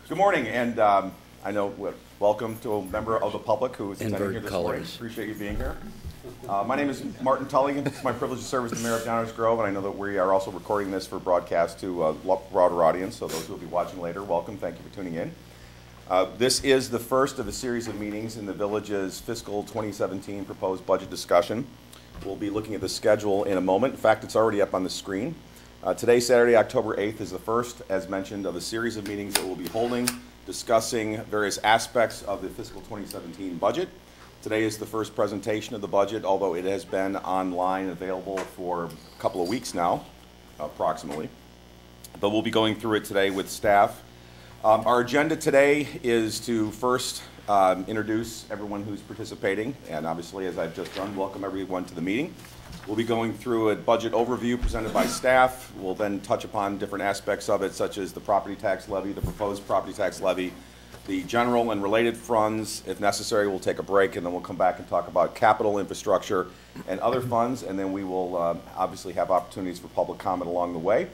Good morning, and I know, welcome to a member of the public who is attending here this morning. Appreciate you being here. My name is Martin Tully. It's my privilege to serve as the mayor of Downers Grove, and I know that we are also recording this for broadcast to a broader audience, so those who will be watching later, welcome. Thank you for tuning in. This is the first of a series of meetings in the village's fiscal 2017 proposed budget discussion. We'll be looking at the schedule in a moment. In fact, it's already up on the screen. Today, Saturday, October 8th, is the first, as mentioned, of a series of meetings that we'll be holding, discussing various aspects of the fiscal 2017 budget. Today is the first presentation of the budget, although it has been online available for a couple of weeks now, approximately. But we'll be going through it today with staff. Our agenda today is to first introduce everyone who's participating, and obviously, as I've just done, welcome everyone to the meeting. We'll be going through a budget overview presented by staff. We'll then touch upon different aspects of it, such as the property tax levy, the proposed property tax levy, the general and related funds. If necessary, we'll take a break, and then we'll come back and talk about capital infrastructure and other funds, and then we will obviously have opportunities for public comment along the way.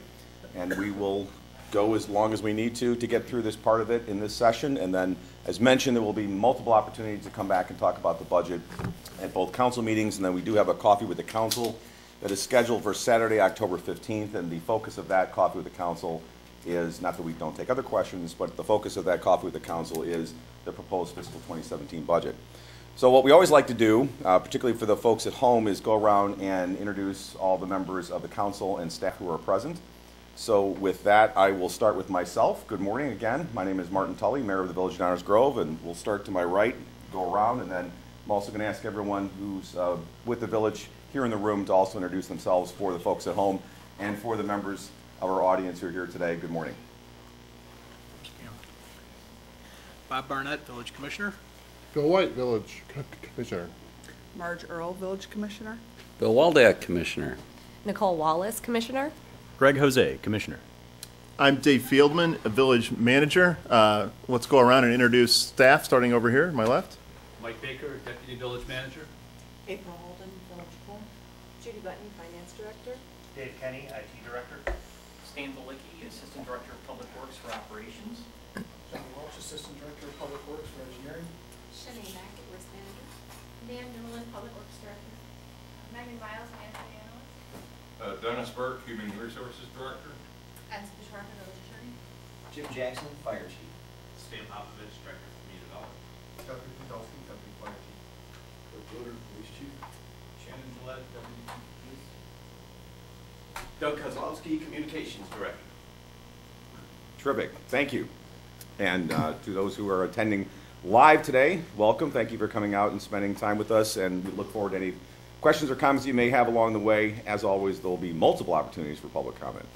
And we will go as long as we need to get through this part of it in this session, and then, as mentioned, there will be multiple opportunities to come back and talk about the budget at both council meetings, and then we do have a coffee with the council that is scheduled for Saturday, October 15th, and the focus of that coffee with the council is, not that we don't take other questions, but the focus of that coffee with the council is the proposed fiscal 2017 budget. So what we always like to do, particularly for the folks at home, is go around and introduce all the members of the council and staff who are present. So with that, I will start with myself. Good morning again. My name is Martin Tully, Mayor of the Village of Downers Grove, and we'll start to my right, go around, and then I'm also going to ask everyone who's with the village here in the room to also introduce themselves for the folks at home and for the members of our audience who are here today. Good morning. Bob Barnett, Village Commissioner. Bill White, Village Commissioner. Marge Earl, Village Commissioner. Bill Waldeck, Commissioner. Nicole Wallace, Commissioner. Greg Jose, Commissioner. I'm Dave Fieldman, a Village Manager. Let's go around and introduce staff, starting over here, my left. Mike Baker, Deputy Village Manager. April Holden, Village Pool. Judy Button, Finance Director. Dave Kenny, IT Director. Stan Valicki, Assistant Director of Public Works for Operations. John Walsh, Assistant Director of Public Works for Engineering. Shanae Mack, Risk Manager. Dan Newland, Public Works Director. Megan Miles, Management Analyst. Dennis Burke, Human Resources Director. And Sharp, Village Attorney. Jim Jackson, Fire Chief. Stan Popovich, Director of Community Development. Deputy Podolsky, Deputy Fire Chief. Doug Loader, Police Chief. Shannon Gillette, Deputy Police. Doug Kozlowski, Communications Director. Terrific. Thank you. And to those who are attending live today, welcome. Thank you for coming out and spending time with us, and we look forward to any questions or comments you may have along the way. As always, there will be multiple opportunities for public comment.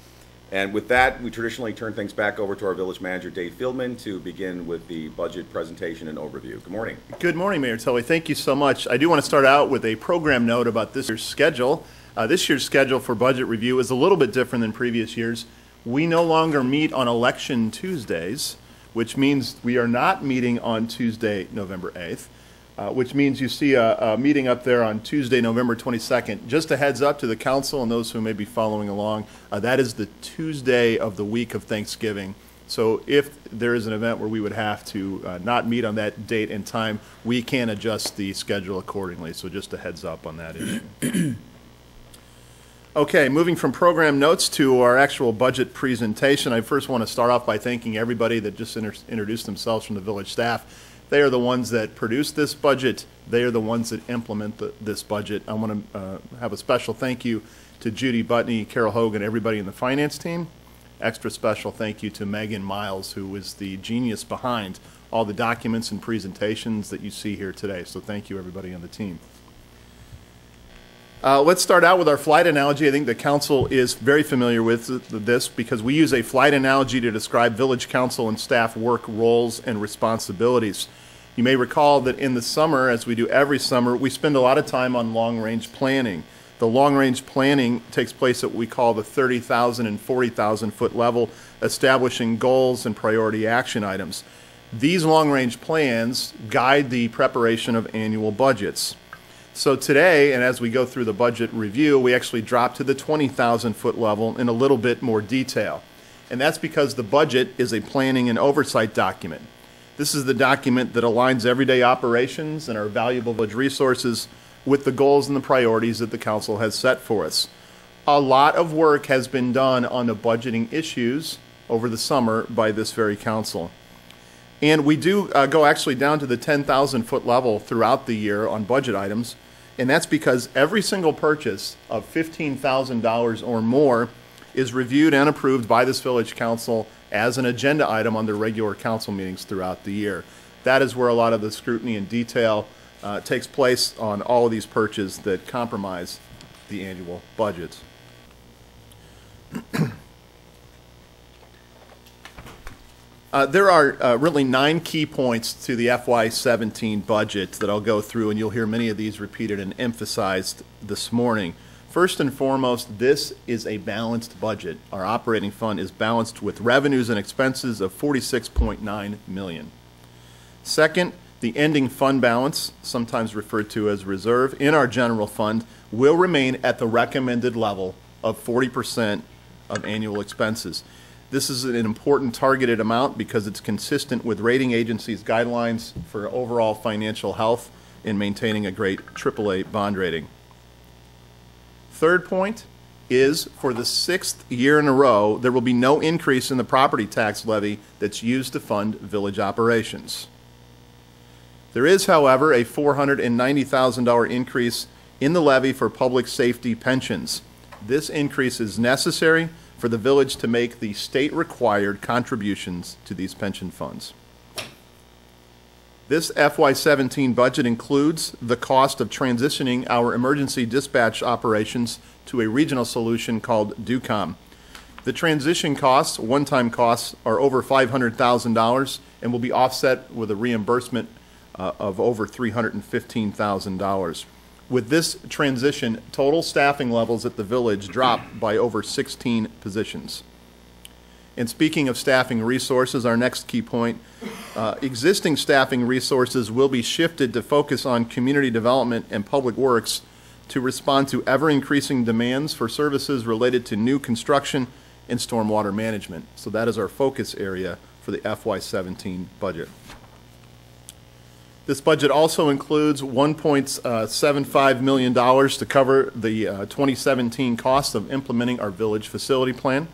And with that, we traditionally turn things back over to our Village Manager, Dave Fieldman, to begin with the budget presentation and overview. Good morning. Good morning, Mayor Tully. Thank you so much. I do want to start out with a program note about this year's schedule. This year's schedule for budget review is a little bit different than previous years. We no longer meet on election Tuesdays, which means we are not meeting on Tuesday, November 8th. Which means you see a meeting up there on Tuesday, November 22nd. Just a heads up to the council and those who may be following along, that is the Tuesday of the week of Thanksgiving. So if there is an event where we would have to not meet on that date and time, we can adjust the schedule accordingly. So just a heads up on that issue. Okay, moving from program notes to our actual budget presentation, I first want to start off by thanking everybody that just introduced themselves from the village staff. They are the ones that produce this budget. They are the ones that implement this budget. I want to have a special thank you to Judy Button, Carol Hogan, everybody in the finance team. Extra special thank you to Megan Miles, who is the genius behind all the documents and presentations that you see here today. So thank you, everybody on the team. Let's start out with our flight analogy. I think the council is very familiar with this because we use a flight analogy to describe village council and staff work roles and responsibilities. You may recall that in the summer, as we do every summer, we spend a lot of time on long-range planning. The long-range planning takes place at what we call the 30,000 and 40,000 foot level, establishing goals and priority action items. These long-range plans guide the preparation of annual budgets. So today, and as we go through the budget review, we actually drop to the 20,000 foot level in a little bit more detail. And that's because the budget is a planning and oversight document. This is the document that aligns everyday operations and our valuable village resources with the goals and the priorities that the council has set for us. A lot of work has been done on the budgeting issues over the summer by this very council. And we do go actually down to the 10,000 foot level throughout the year on budget items. And that's because every single purchase of $15,000 or more is reviewed and approved by this village council as an agenda item on their regular council meetings throughout the year. That is where a lot of the scrutiny and detail takes place on all of these purchases that compromise the annual budgets. There are really 9 key points to the FY17 budget that I'll go through, and you'll hear many of these repeated and emphasized this morning. First and foremost, this is a balanced budget. Our operating fund is balanced with revenues and expenses of $46.9 million. Second, the ending fund balance, sometimes referred to as reserve, in our general fund will remain at the recommended level of 40% of annual expenses. This is an important targeted amount because it's consistent with rating agencies' guidelines for overall financial health in maintaining a great AAA bond rating. Third point is, for the 6th year in a row, there will be no increase in the property tax levy that's used to fund village operations. There is, however, a $490,000 increase in the levy for public safety pensions. This increase is necessary for the village to make the state-required contributions to these pension funds. This FY17 budget includes the cost of transitioning our emergency dispatch operations to a regional solution called DUCOM. The transition costs, one-time costs, are over $500,000 and will be offset with a reimbursement of over $315,000. With this transition, total staffing levels at the village drop by over 16 positions. And speaking of staffing resources, our next key point, existing staffing resources will be shifted to focus on community development and public works to respond to ever-increasing demands for services related to new construction and stormwater management. So that is our focus area for the FY17 budget. This budget also includes $1.75 million to cover the 2017 cost of implementing our village facility plan.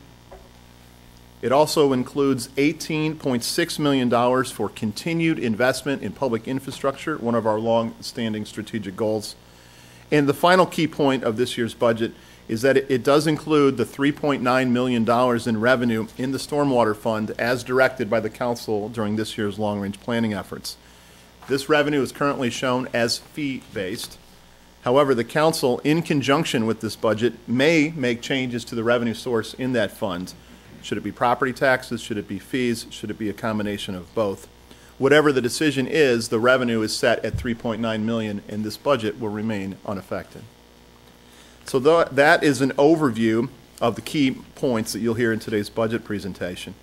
It also includes $18.6 million for continued investment in public infrastructure, one of our long-standing strategic goals. And the final key point of this year's budget is that it does include the $3.9 million in revenue in the Stormwater Fund as directed by the council during this year's long-range planning efforts. This revenue is currently shown as fee-based. However, the council, in conjunction with this budget, may make changes to the revenue source in that fund. Should it be property taxes? Should it be fees? Should it be a combination of both? Whatever the decision is, the revenue is set at $3.9 million, and this budget will remain unaffected. So that is an overview of the key points that you'll hear in today's budget presentation.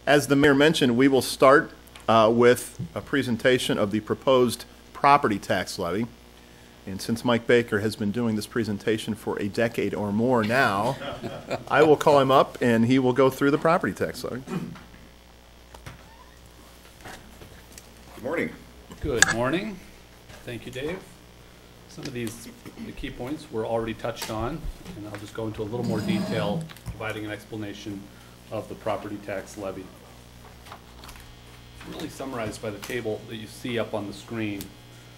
As the mayor mentioned, we will start with a presentation of the proposed property tax levy. And since Mike Baker has been doing this presentation for a decade or more now, I will call him up and he will go through the property tax levy. Good morning. Good morning. Thank you, Dave. Some of the key points were already touched on, and I'll just go into a little more detail, providing an explanation of the property tax levy. It's really summarized by the table that you see up on the screen,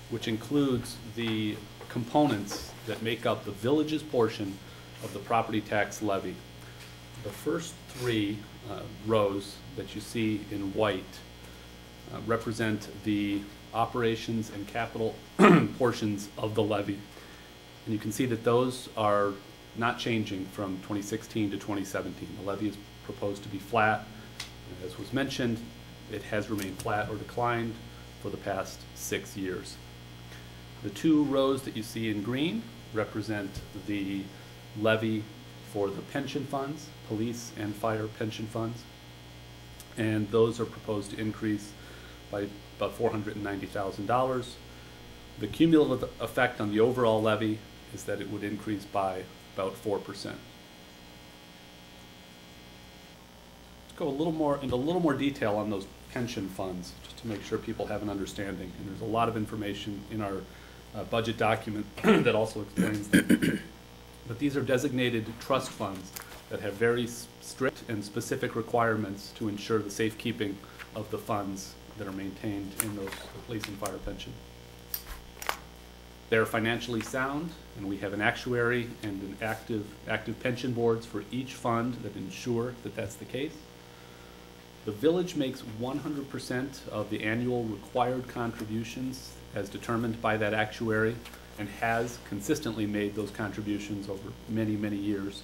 which includes the components that make up the village's portion of the property tax levy. The first 3 rows that you see in white represent the operations and capital portions of the levy. And you can see that those are not changing from 2016 to 2017. The levy is proposed to be flat. As was mentioned, it has remained flat or declined for the past 6 years. The 2 rows that you see in green represent the levy for the pension funds, police and fire pension funds. And those are proposed to increase by about $490,000. The cumulative effect on the overall levy is that it would increase by about 4%. go into a little more detail on those pension funds, just to make sure people have an understanding. And there's a lot of information in our budget document that also explains them. But these are designated trust funds that have very strict and specific requirements to ensure the safekeeping of the funds that are maintained in those police and fire pension. They're financially sound, and we have an actuary and an active pension boards for each fund that ensure that that's the case. The village makes 100% of the annual required contributions as determined by that actuary, and has consistently made those contributions over many, many years.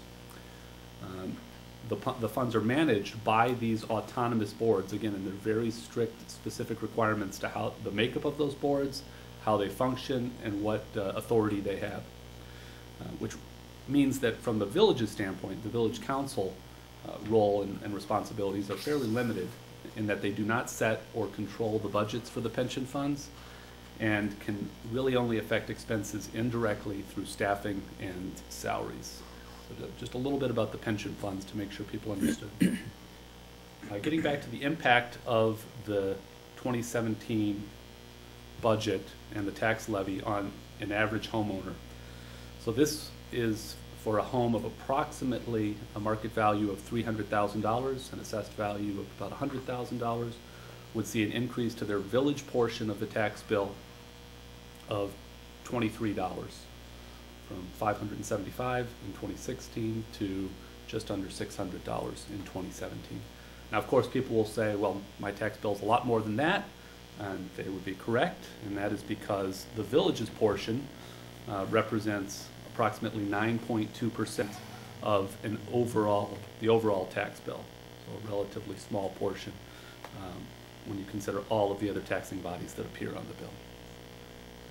The funds are managed by these autonomous boards, again, and they're very strict, specific requirements to how the makeup of those boards, how they function, and what authority they have. Which means that from the village's standpoint, the village council role and responsibilities are fairly limited in that they do not set or control the budgets for the pension funds, and can really only affect expenses indirectly through staffing and salaries. So just a little bit about the pension funds to make sure people understood. Getting back to the impact of the 2017 budget and the tax levy on an average homeowner. So this is for a home of approximately a market value of $300,000, an assessed value of about $100,000, would see an increase to their village portion of the tax bill of $23, from $575 in 2016 to just under $600 in 2017. Now, of course, people will say, well, my tax bill is a lot more than that, and they would be correct, and that is because the village's portion represents approximately 9.2% of the overall tax bill, so a relatively small portion when you consider all of the other taxing bodies that appear on the bill.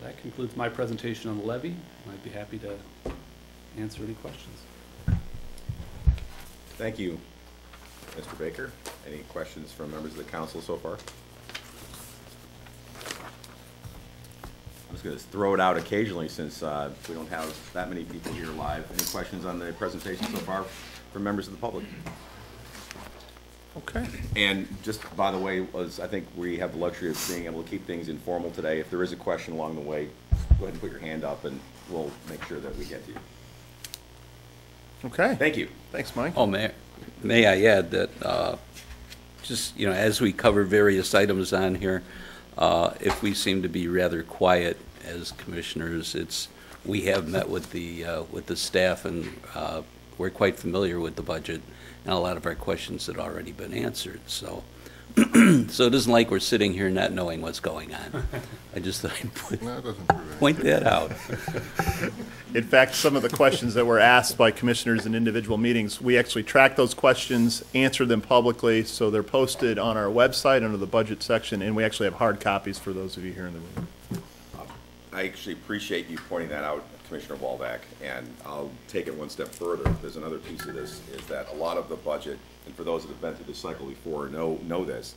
That concludes my presentation on the levy, and I'd be happy to answer any questions. Thank you, Mr. Baker. Any questions from members of the council so far? I'm just going to throw it out occasionally since we don't have that many people here live. Any questions on the presentation so far from members of the public? Okay. And just by the way, I think we have the luxury of being able to keep things informal today. If there is a question along the way, go ahead and put your hand up and we'll make sure that we get to you. Okay. Thank you. Thanks, Mike. Oh, may I add that just, as we cover various items on here, if we seem to be rather quiet as commissioners, we have met with the staff, and we're quite familiar with the budget, and a lot of our questions had already been answered. So, so it isn't like we're sitting here not knowing what's going on. I just thought I'd point that out. In fact, some of the questions that were asked by commissioners in individual meetings, we actually track those questions, answer them publicly, so they're posted on our website under the budget section, and we actually have hard copies for those of you here in the room. I actually appreciate you pointing that out, Commissioner Waldeck, and I'll take it one step further. There's another piece of this, is that a lot of the budget, and for those that have been through this cycle before know this,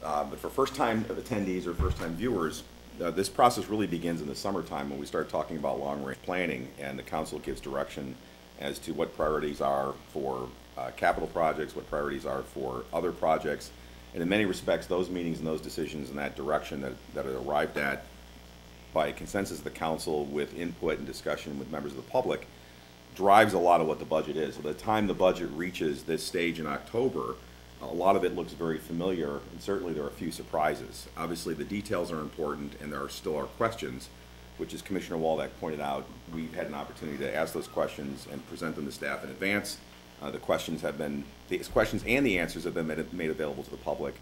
but for first-time attendees or first-time viewers, this process really begins in the summertime when we start talking about long-range planning, and the council gives direction as to what priorities are for capital projects, what priorities are for other projects, and in many respects, those meetings and those decisions and that direction that are arrived at by consensus of the council with input and discussion with members of the public drives a lot of what the budget is. So by the time the budget reaches this stage in October, a lot of it looks very familiar, and certainly there are a few surprises. Obviously the details are important, and there still are questions, which, as Commissioner Waldeck pointed out, we've had an opportunity to ask those questions and present them to staff in advance. The questions and the answers have been made available to the public.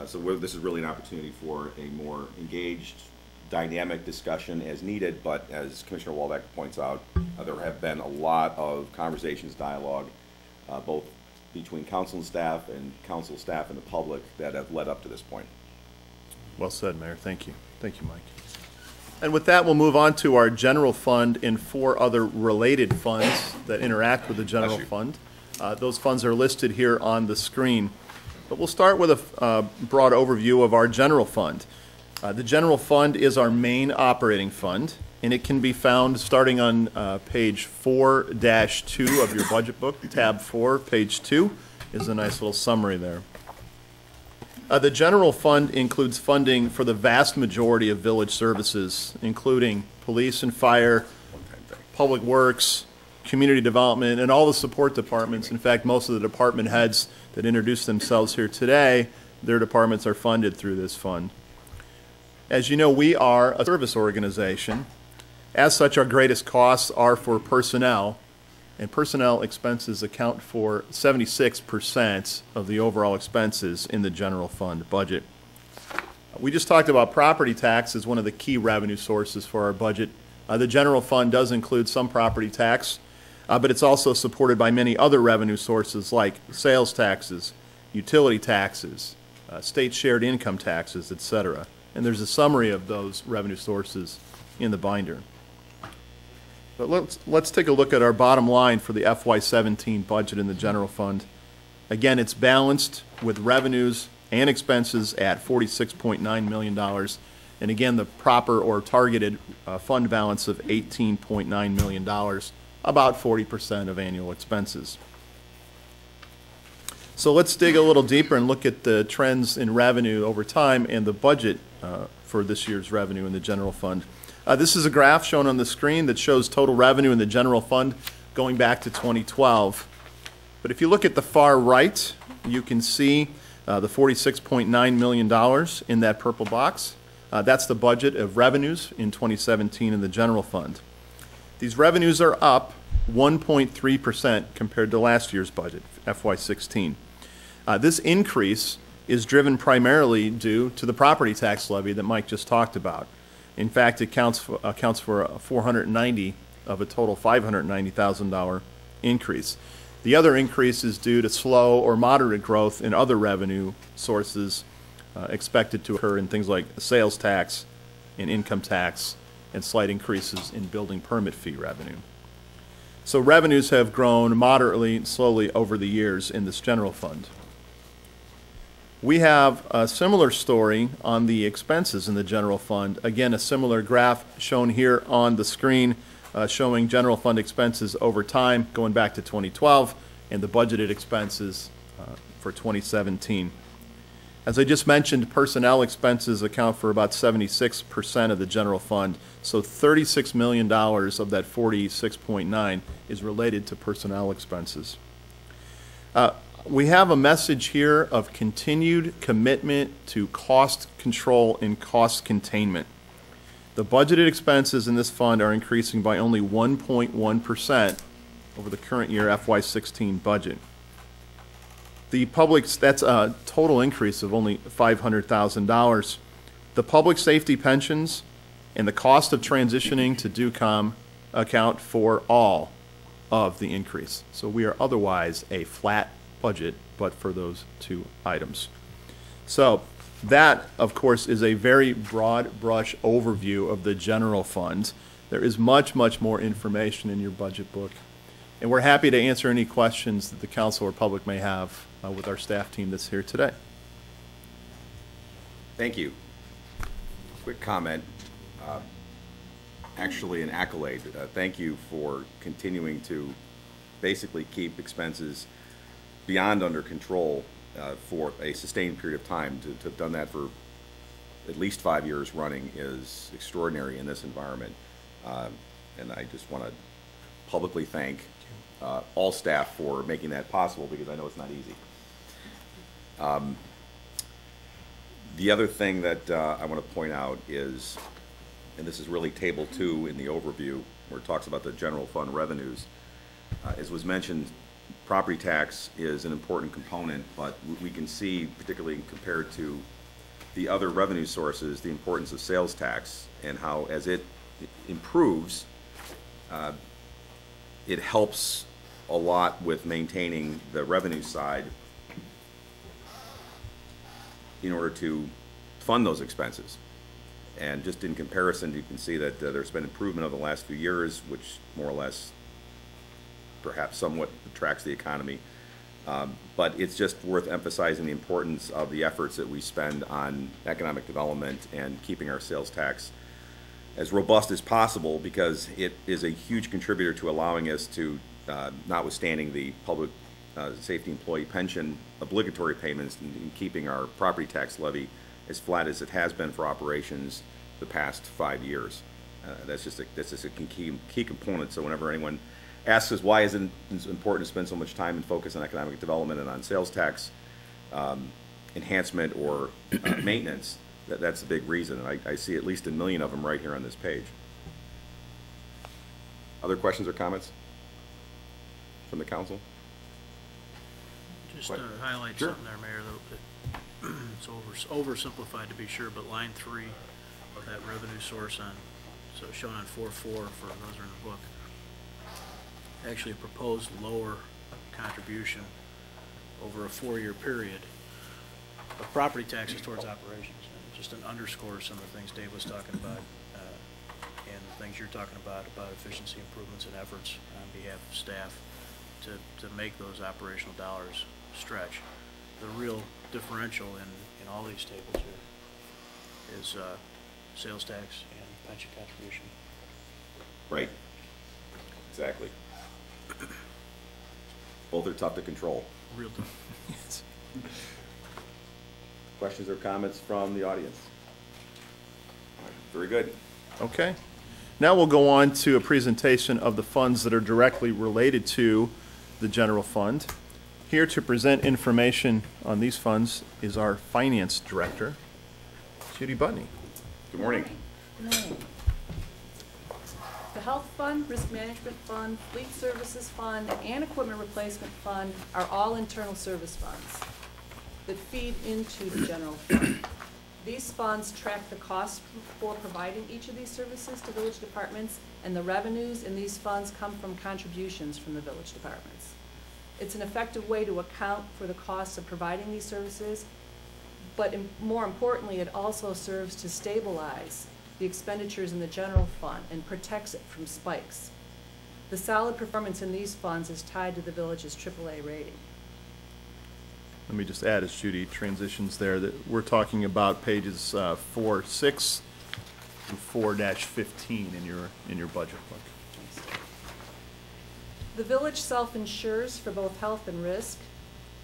So this is really an opportunity for a more engaged, dynamic discussion as needed, but as Commissioner Waldeck points out, there have been a lot of conversations, dialogue, both between council staff and the public that have led up to this point. Well said, Mayor. Thank you. Thank you, Mike. And with that, we'll move on to our general fund and 4 other related funds that interact with the general fund. Those funds are listed here on the screen. But we'll start with a broad overview of our general fund. The general fund is our main operating fund, and it can be found starting on page 4-2 of your budget book, tab 4, page 2. is a nice little summary there. The general fund includes funding for the vast majority of village services, including police and fire, public works, community development, and all the support departments. In fact, most of the department heads that introduced themselves here today, their departments are funded through this fund. As you know, we are a service organization. As such, our greatest costs are for personnel, and personnel expenses account for 76% of the overall expenses in the general fund budget. We just talked about property tax as one of the key revenue sources for our budget. The general fund does include some property tax, but it's also supported by many other revenue sources like sales taxes, utility taxes, state shared income taxes, etc. And there's a summary of those revenue sources in the binder. But let's take a look at our bottom line for the FY17 budget in the general fund. Again, it's balanced with revenues and expenses at $46.9 million. And again, the proper or targeted fund balance of $18.9 million, about 40% of annual expenses. So let's dig a little deeper and look at the trends in revenue over time and the budget for this year's revenue in the general fund. This is a graph shown on the screen that shows total revenue in the general fund going back to 2012. But if you look at the far right, you can see the $46.9 million in that purple box. That's the budget of revenues in 2017 in the general fund. These revenues are up 1.3% compared to last year's budget, FY16. This increase is driven primarily due to the property tax levy that Mike just talked about. In fact, it accounts for $490 of a total $590,000 increase. The other increase is due to slow or moderate growth in other revenue sources expected to occur in things like sales tax and income tax and slight increases in building permit fee revenue. So revenues have grown moderately, slowly over the years in this general fund. We have a similar story on the expenses in the general fund. Again, a similar graph shown here on the screen showing general fund expenses over time going back to 2012 and the budgeted expenses for 2017. As I just mentioned, personnel expenses account for about 76% of the general fund, so $36 million of that 46.9 is related to personnel expenses. We have a message here of continued commitment to cost control and cost containment. The budgeted expenses in this fund are increasing by only 1.1% over the current year FY16 budget. The public's, that's a total increase of only $500,000. The public safety pensions and the cost of transitioning to DUCOM account for all of the increase. So we are otherwise a flat budget, but for those two items. So that, of course, is a very broad brush overview of the general fund. There is much, much more information in your budget book. And we're happy to answer any questions that the council or public may have with our staff team that's here today. Thank you. Quick comment, actually an accolade. Thank you for continuing to basically keep expenses beyond under control for a sustained period of time. To have done that for at least 5 years running is extraordinary in this environment. And I just want to publicly thank all staff for making that possible, because I know it's not easy. The other thing that I want to point out is, and this is really table 2 in the overview, where it talks about the general fund revenues. As was mentioned, property tax is an important component, but we can see, particularly compared to the other revenue sources, the importance of sales tax and how, as it improves, it helps a lot with maintaining the revenue side in order to fund those expenses. And just in comparison, you can see that there's been improvement over the last few years, which more or less perhaps somewhat tracks the economy. But it's just worth emphasizing the importance of the efforts that we spend on economic development and keeping our sales tax as robust as possible, because it is a huge contributor to allowing us to, notwithstanding the public safety employee pension obligatory payments and keeping our property tax levy as flat as it has been for operations the past 5 years. That's just a key component. So whenever anyone asks us why is it important to spend so much time and focus on economic development and on sales tax enhancement or maintenance, that's the big reason. And I see at least 1 million of them right here on this page. Other questions or comments from the council? Just to highlight something there, Mayor, though, it's oversimplified to be sure, but line 3 of that revenue source so shown on 4.4 for those who are in the book, actually a proposed lower contribution over a 4-year period of property taxes towards operations. And just an underscore some of the things Dave was talking about and the things you're talking about efficiency improvements and efforts on behalf of staff to make those operational dollars stretch. The real differential in all these tables here is sales tax and pension contribution. Right. Exactly. Both are tough to control. Real tough. Questions or comments from the audience? All right, very good. Okay. Now we'll go on to a presentation of the funds that are directly related to the general fund. Here to present information on these funds is our finance director, Judy Butney. Good morning. Good morning. The Health Fund, Risk Management Fund, Fleet Services Fund, and Equipment Replacement Fund are all internal service funds that feed into the general fund. These funds track the costs for providing each of these services to village departments, and the revenues in these funds come from contributions from the village departments. It's an effective way to account for the costs of providing these services, but more importantly, it also serves to stabilize the expenditures in the general fund and protects it from spikes. The solid performance in these funds is tied to the village's AAA rating. Let me just add, as Judy transitions there, that we're talking about pages 4.6 through 4-15 in your budget book. The village self-insures for both health and risk.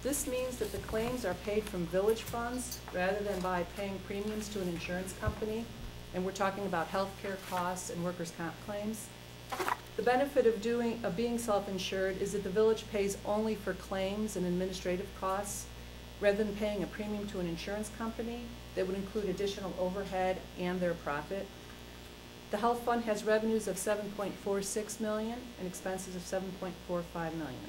This means that the claims are paid from village funds rather than by paying premiums to an insurance company, and we're talking about health care costs and workers' comp claims. The benefit of being self-insured is that the village pays only for claims and administrative costs rather than paying a premium to an insurance company that would include additional overhead and their profit. The health fund has revenues of $7.46 million and expenses of $7.45 million.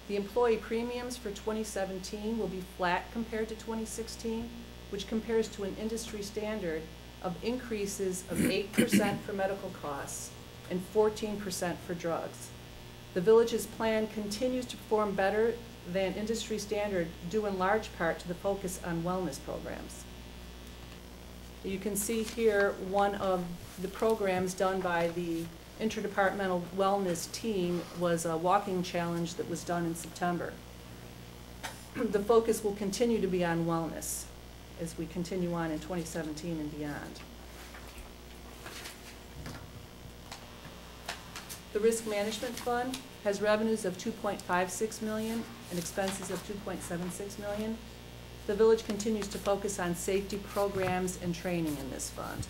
The employee premiums for 2017 will be flat compared to 2016, which compares to an industry standard of increases of 8% for medical costs and 14% for drugs. The village's plan continues to perform better than industry standard, due in large part to the focus on wellness programs. You can see here one of the programs done by the interdepartmental wellness team was a walking challenge that was done in September. The focus will continue to be on wellness as we continue on in 2017 and beyond. The Risk Management Fund has revenues of $2.56 million and expenses of $2.76 million. The village continues to focus on safety programs and training in this fund.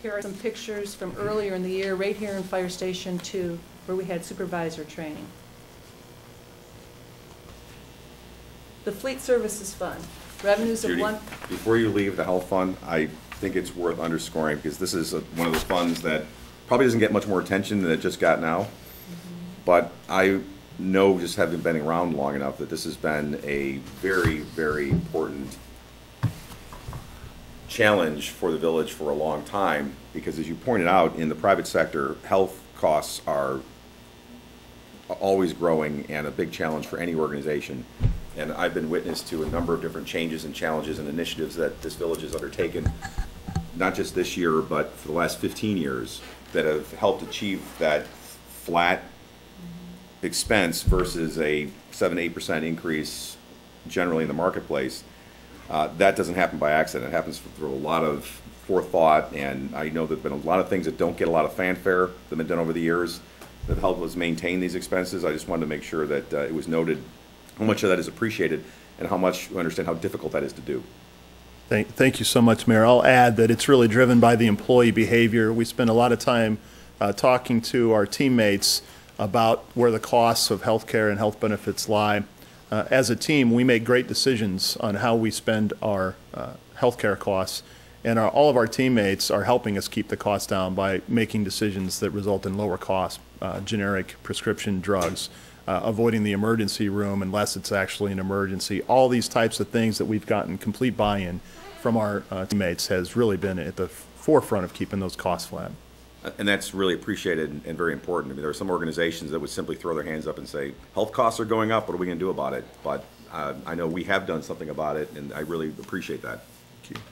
Here are some pictures from earlier in the year, right here in Fire Station 2, where we had supervisor training. The Fleet Services Fund, revenues Judy, of before you leave the health fund, I think it's worth underscoring, because this is one of those funds that probably doesn't get much more attention than it just got now. But I know, just having been around long enough, that this has been a very, very important challenge for the village for a long time, because as you pointed out, in the private sector, health costs are always growing and a big challenge for any organization. And I've been witness to a number of different changes and challenges and initiatives that this village has undertaken, not just this year, but for the last 15 years, that have helped achieve that flat expense versus a 7-8% increase generally in the marketplace. That doesn't happen by accident. It happens through a lot of forethought, and I know there have been a lot of things that don't get a lot of fanfare that have been done over the years, that helped us maintain these expenses. I just wanted to make sure that it was noted how much of that is appreciated and how much we understand how difficult that is to do. Thank you so much, Mayor. I'll add that it's really driven by the employee behavior. We spend a lot of time talking to our teammates about where the costs of health care and health benefits lie. As a team, we make great decisions on how we spend our health care costs, and all of our teammates are helping us keep the costs down by making decisions that result in lower costs, generic prescription drugs, avoiding the emergency room unless it's actually an emergency. All these types of things that we've gotten complete buy-in from our teammates has really been at the forefront of keeping those costs flat. And that's really appreciated and very important. I mean, there are some organizations that would simply throw their hands up and say, health costs are going up, what are we going to do about it? But I know we have done something about it, and I really appreciate that. Thank you.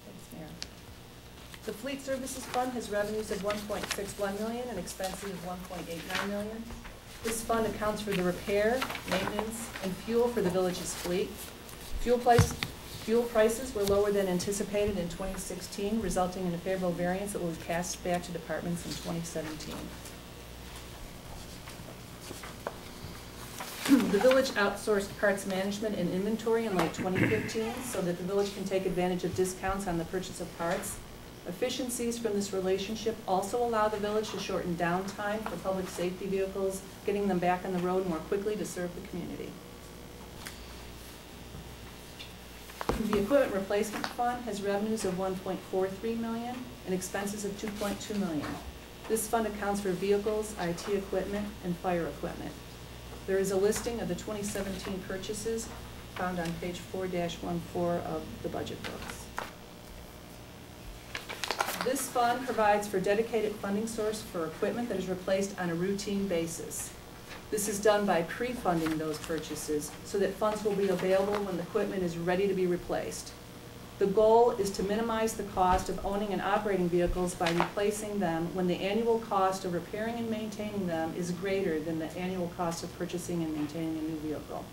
Thanks, Mayor. The Fleet Services Fund has revenues of $1.61 million and expenses of $1.89 million. This fund accounts for the repair, maintenance, and fuel for the village's fleet. Fuel prices were lower than anticipated in 2016, resulting in a favorable variance that will be passed back to departments in 2017. The village outsourced parts management and inventory in late 2015 so that the village can take advantage of discounts on the purchase of parts. Efficiencies from this relationship also allow the village to shorten downtime for public safety vehicles, getting them back on the road more quickly to serve the community. The Equipment Replacement Fund has revenues of $1.43 million and expenses of $2.2 million. This fund accounts for vehicles, IT equipment, and fire equipment. There is a listing of the 2017 purchases found on page 4-14 of the budget books. This fund provides for dedicated funding source for equipment that is replaced on a routine basis. This is done by pre-funding those purchases so that funds will be available when the equipment is ready to be replaced. The goal is to minimize the cost of owning and operating vehicles by replacing them when the annual cost of repairing and maintaining them is greater than the annual cost of purchasing and maintaining a new vehicle.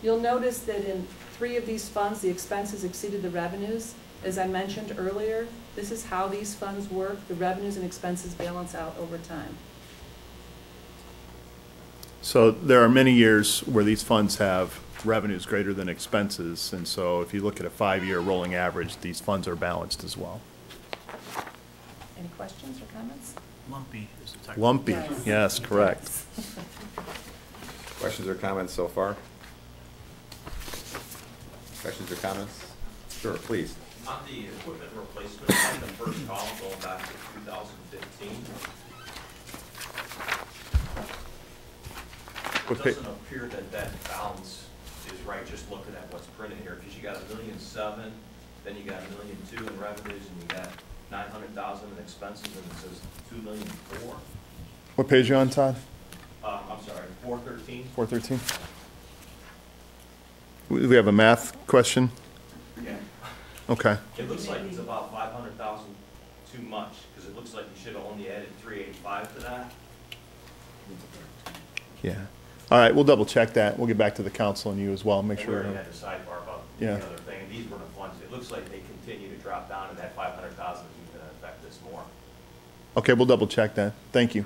You'll notice that in 3 of these funds, the expenses exceeded the revenues. As I mentioned earlier, this is how these funds work. The revenues and expenses balance out over time. So there are many years where these funds have revenues greater than expenses, and so if you look at a 5-year rolling average, these funds are balanced as well. Any questions or comments? Lumpy is the type. Lumpy, yes, correct. Yes. Questions or comments so far? Questions or comments? Sure, please. On the equipment replacement, on the first column going back to 2015, it doesn't appear that that balance is right, just looking at what's printed here, because you got $1.7 million, then you got $1.2 million in revenues, and you got $900,000 in expenses, and it says $2.4 million. What page are you on, Todd? I'm sorry, 413. 413. We have a math question? Yeah. Okay. It looks like it's about 500,000 too much, because it looks like you should have only added 385 to that. Yeah. All right, we'll double check that. We'll get back to the council and you as well, make And sure. we already had the sidebar about the other thing, and these were the funds. It looks like they continue to drop down, and that 500,000 is going to affect this more. Okay, we'll double check that. Thank you.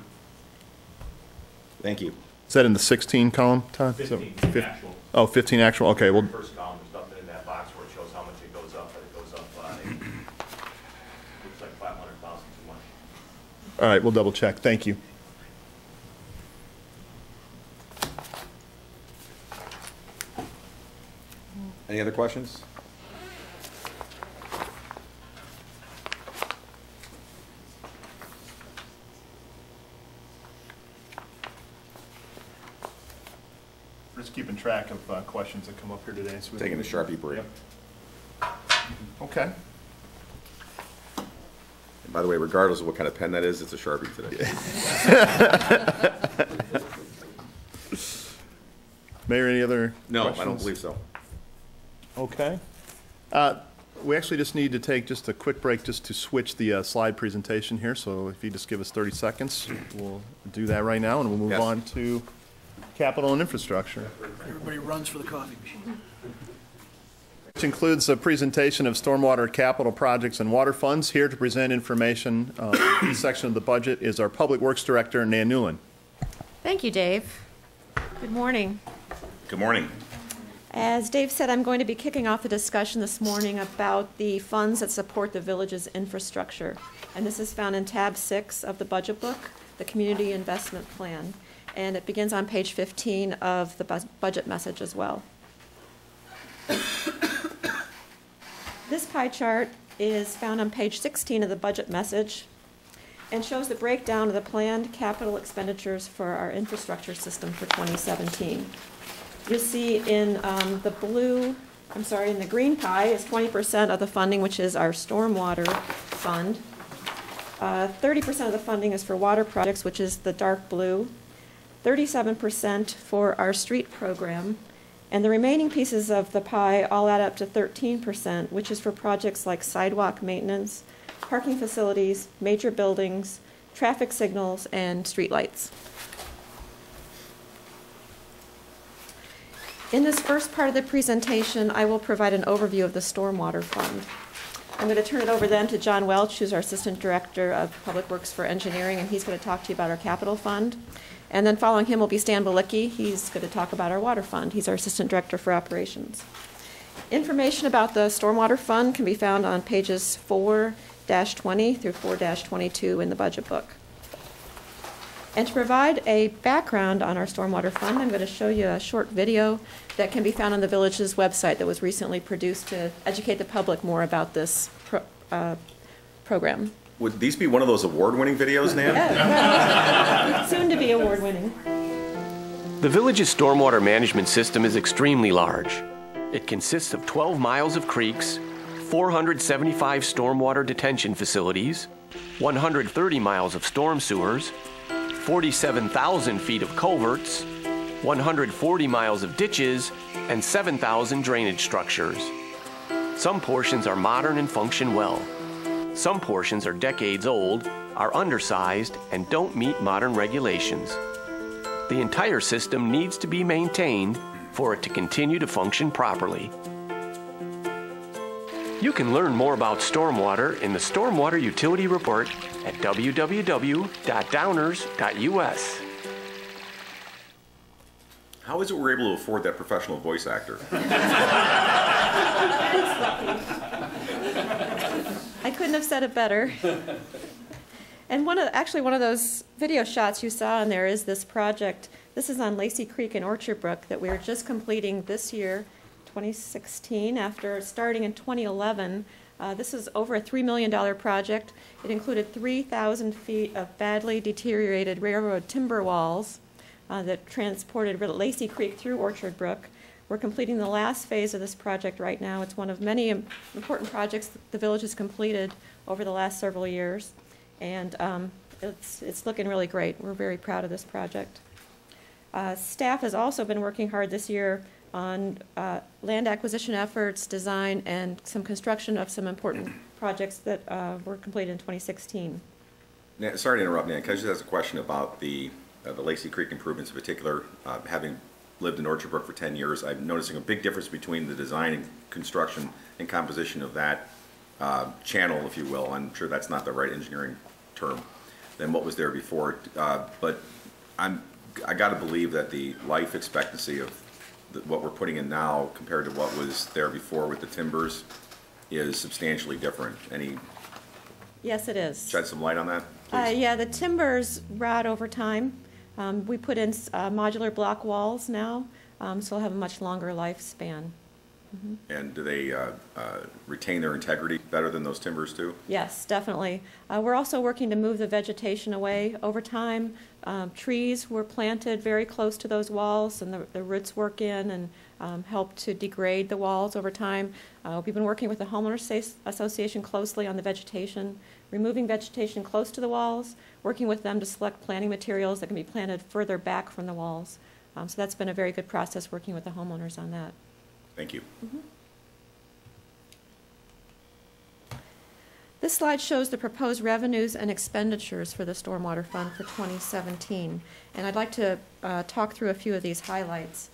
Thank you. Is that in the 16 column, Todd? 15 actual. Oh, 15 actual, okay. Well, First column, there's nothing in that box where it shows how much it goes up, but it goes up by, looks like 500,000 too much. all right, we'll double check. Thank you. Any other questions? We're just keeping track of questions that come up here today. So Taking a Sharpie break. Yep. Okay. And by the way, regardless of what kind of pen that is, it's a Sharpie today. Mayor, any other questions? I don't believe so. Okay. We actually just need to take just a quick break just to switch the slide presentation here. So if you just give us 30 seconds, we'll do that right now, and we'll move on to capital and infrastructure. Everybody runs for the coffee machine. Which includes a presentation of stormwater capital projects and water funds. Here to present information on this section of the budget is our Public Works Director, Nan Newland. Thank you, Dave. Good morning. Good morning. As Dave said, I'm going to be kicking off a discussion this morning about the funds that support the village's infrastructure. And this is found in tab 6 of the budget book, the Community Investment Plan. And it begins on page 15 of the budget message as well. This pie chart is found on page 16 of the budget message and shows the breakdown of the planned capital expenditures for our infrastructure system for 2017. You'll see in in the green pie is 20% of the funding, which is our Stormwater Fund. 30% of the funding is for water projects, which is the dark blue. 37% for our street program. And the remaining pieces of the pie all add up to 13%, which is for projects like sidewalk maintenance, parking facilities, major buildings, traffic signals, and streetlights. In this first part of the presentation, I will provide an overview of the Stormwater Fund. I'm going to turn it over then to John Welch, who's our Assistant Director of Public Works for Engineering, and he's going to talk to you about our capital fund. And then following him will be Stan Balicki. He's going to talk about our water fund. He's our Assistant Director for Operations. Information about the Stormwater Fund can be found on pages 4-20 through 4-22 in the budget book. And to provide a background on our Stormwater Fund, I'm going to show you a short video that can be found on the village's website that was recently produced to educate the public more about this program. Would these be one of those award-winning videos, Nan? Yeah, soon to be award-winning. The village's stormwater management system is extremely large. It consists of 12 miles of creeks, 475 stormwater detention facilities, 130 miles of storm sewers, 47,000 feet of culverts, 140 miles of ditches, and 7,000 drainage structures. Some portions are modern and function well. Some portions are decades old, are undersized, and don't meet modern regulations. The entire system needs to be maintained for it to continue to function properly. You can learn more about stormwater in the Stormwater Utility Report at www.downers.us. How is it we're able to afford that professional voice actor? I couldn't have said it better. And one of those video shots you saw in there is this project. This is on Lacey Creek in Orchard Brook that we are just completing this year, 2016, after starting in 2011. This is over a $3 million project. It included 3,000 feet of badly deteriorated railroad timber walls that transported Lacey Creek through Orchard Brook. We're completing the last phase of this project right now. It's one of many important projects that the village has completed over the last several years, and it's looking really great. We're very proud of this project. Staff has also been working hard this year on land acquisition efforts, design, and some construction of some important projects that were completed in 2016. Now, sorry to interrupt, Nan. Can I just ask a question about the Lacey Creek improvements in particular? Having lived in Orchard Brook for 10 years, I'm noticing a big difference between the design and construction and composition of that channel, if you will. I'm sure that's not the right engineering term than what was there before. But I got to believe that the life expectancy of what we're putting in now compared to what was there before with the timbers is substantially different. Yes, it is. Shed some light on that, please? Yeah, the timbers rot over time. We put in modular block walls now, so they'll have a much longer lifespan. Mm-hmm. And do they retain their integrity better than those timbers too? Yes, definitely. We're also working to move the vegetation away over time. Trees were planted very close to those walls, and the roots work in and help to degrade the walls over time. We've been working with the Homeowners Association closely on the vegetation, removing vegetation close to the walls, working with them to select planting materials that can be planted further back from the walls. So that's been a very good process working with the homeowners on that. Thank you. Mm-hmm. This slide shows the proposed revenues and expenditures for the Stormwater Fund for 2017. And I'd like to talk through a few of these highlights.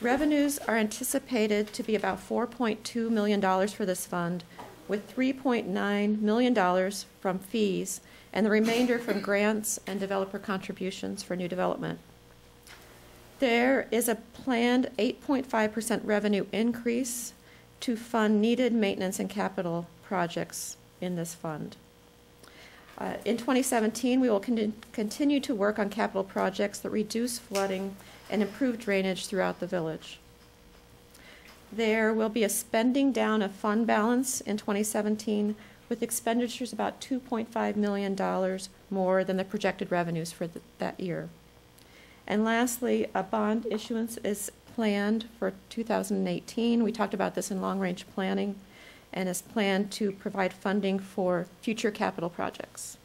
Revenues are anticipated to be about $4.2 million for this fund, with $3.9 million from fees and the remainder from grants and developer contributions for new development. There is a planned 8.5% revenue increase to fund needed maintenance and capital projects in this fund. In 2017, we will continue to work on capital projects that reduce flooding and improve drainage throughout the village. There will be a spending down of fund balance in 2017 with expenditures about $2.5 million more than the projected revenues for that year. And lastly, a bond issuance is planned for 2018. We talked about this in long-range planning, and is planned to provide funding for future capital projects.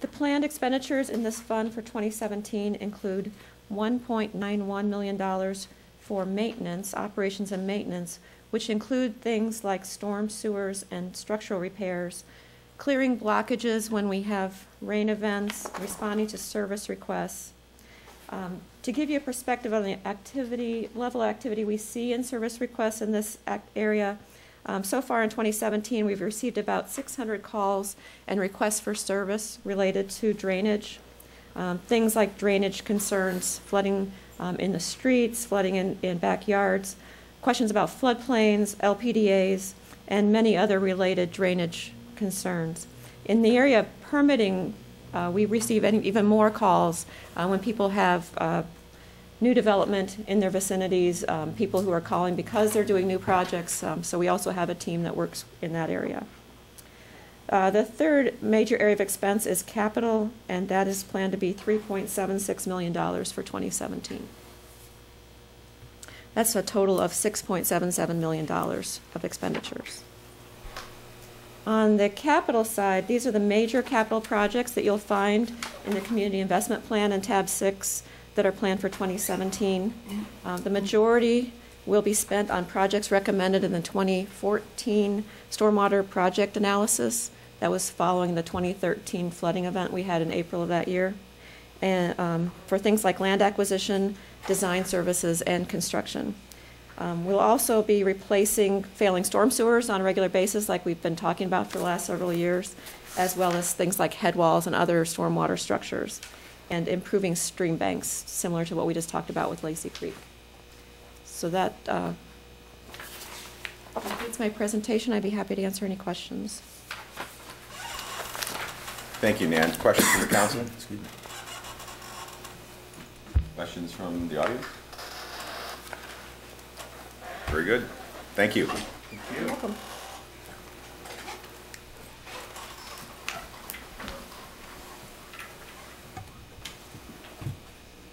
The planned expenditures in this fund for 2017 include $1.91 million for maintenance, operations and maintenance, which include things like storm sewers and structural repairs, clearing blockages when we have rain events, responding to service requests. To give you a perspective on the level of activity we see in service requests in this area, so far in 2017, we've received about 600 calls and requests for service related to drainage. Things like drainage concerns, flooding in the streets, flooding in backyards, questions about floodplains, LPDAs, and many other related drainage concerns. In the area of permitting, we receive even more calls when people have new development in their vicinities, people who are calling because they're doing new projects, so we also have a team that works in that area. The third major area of expense is capital, and that is planned to be $3.76 million for 2017. That's a total of $6.77 million of expenditures. On the capital side, these are the major capital projects that you'll find in the Community Investment Plan in tab 6 that are planned for 2017. The majority will be spent on projects recommended in the 2014 Stormwater Project analysis that was following the 2013 flooding event we had in April of that year, and for things like land acquisition, design services, and construction. We'll also be replacing failing storm sewers on a regular basis like we've been talking about for the last several years, as well as things like head walls and other stormwater structures, and improving stream banks, similar to what we just talked about with Lacey Creek. So that concludes my presentation. I'd be happy to answer any questions. Thank you, Nan. Questions from the council? Questions from the audience? Very good. Thank you. You're welcome.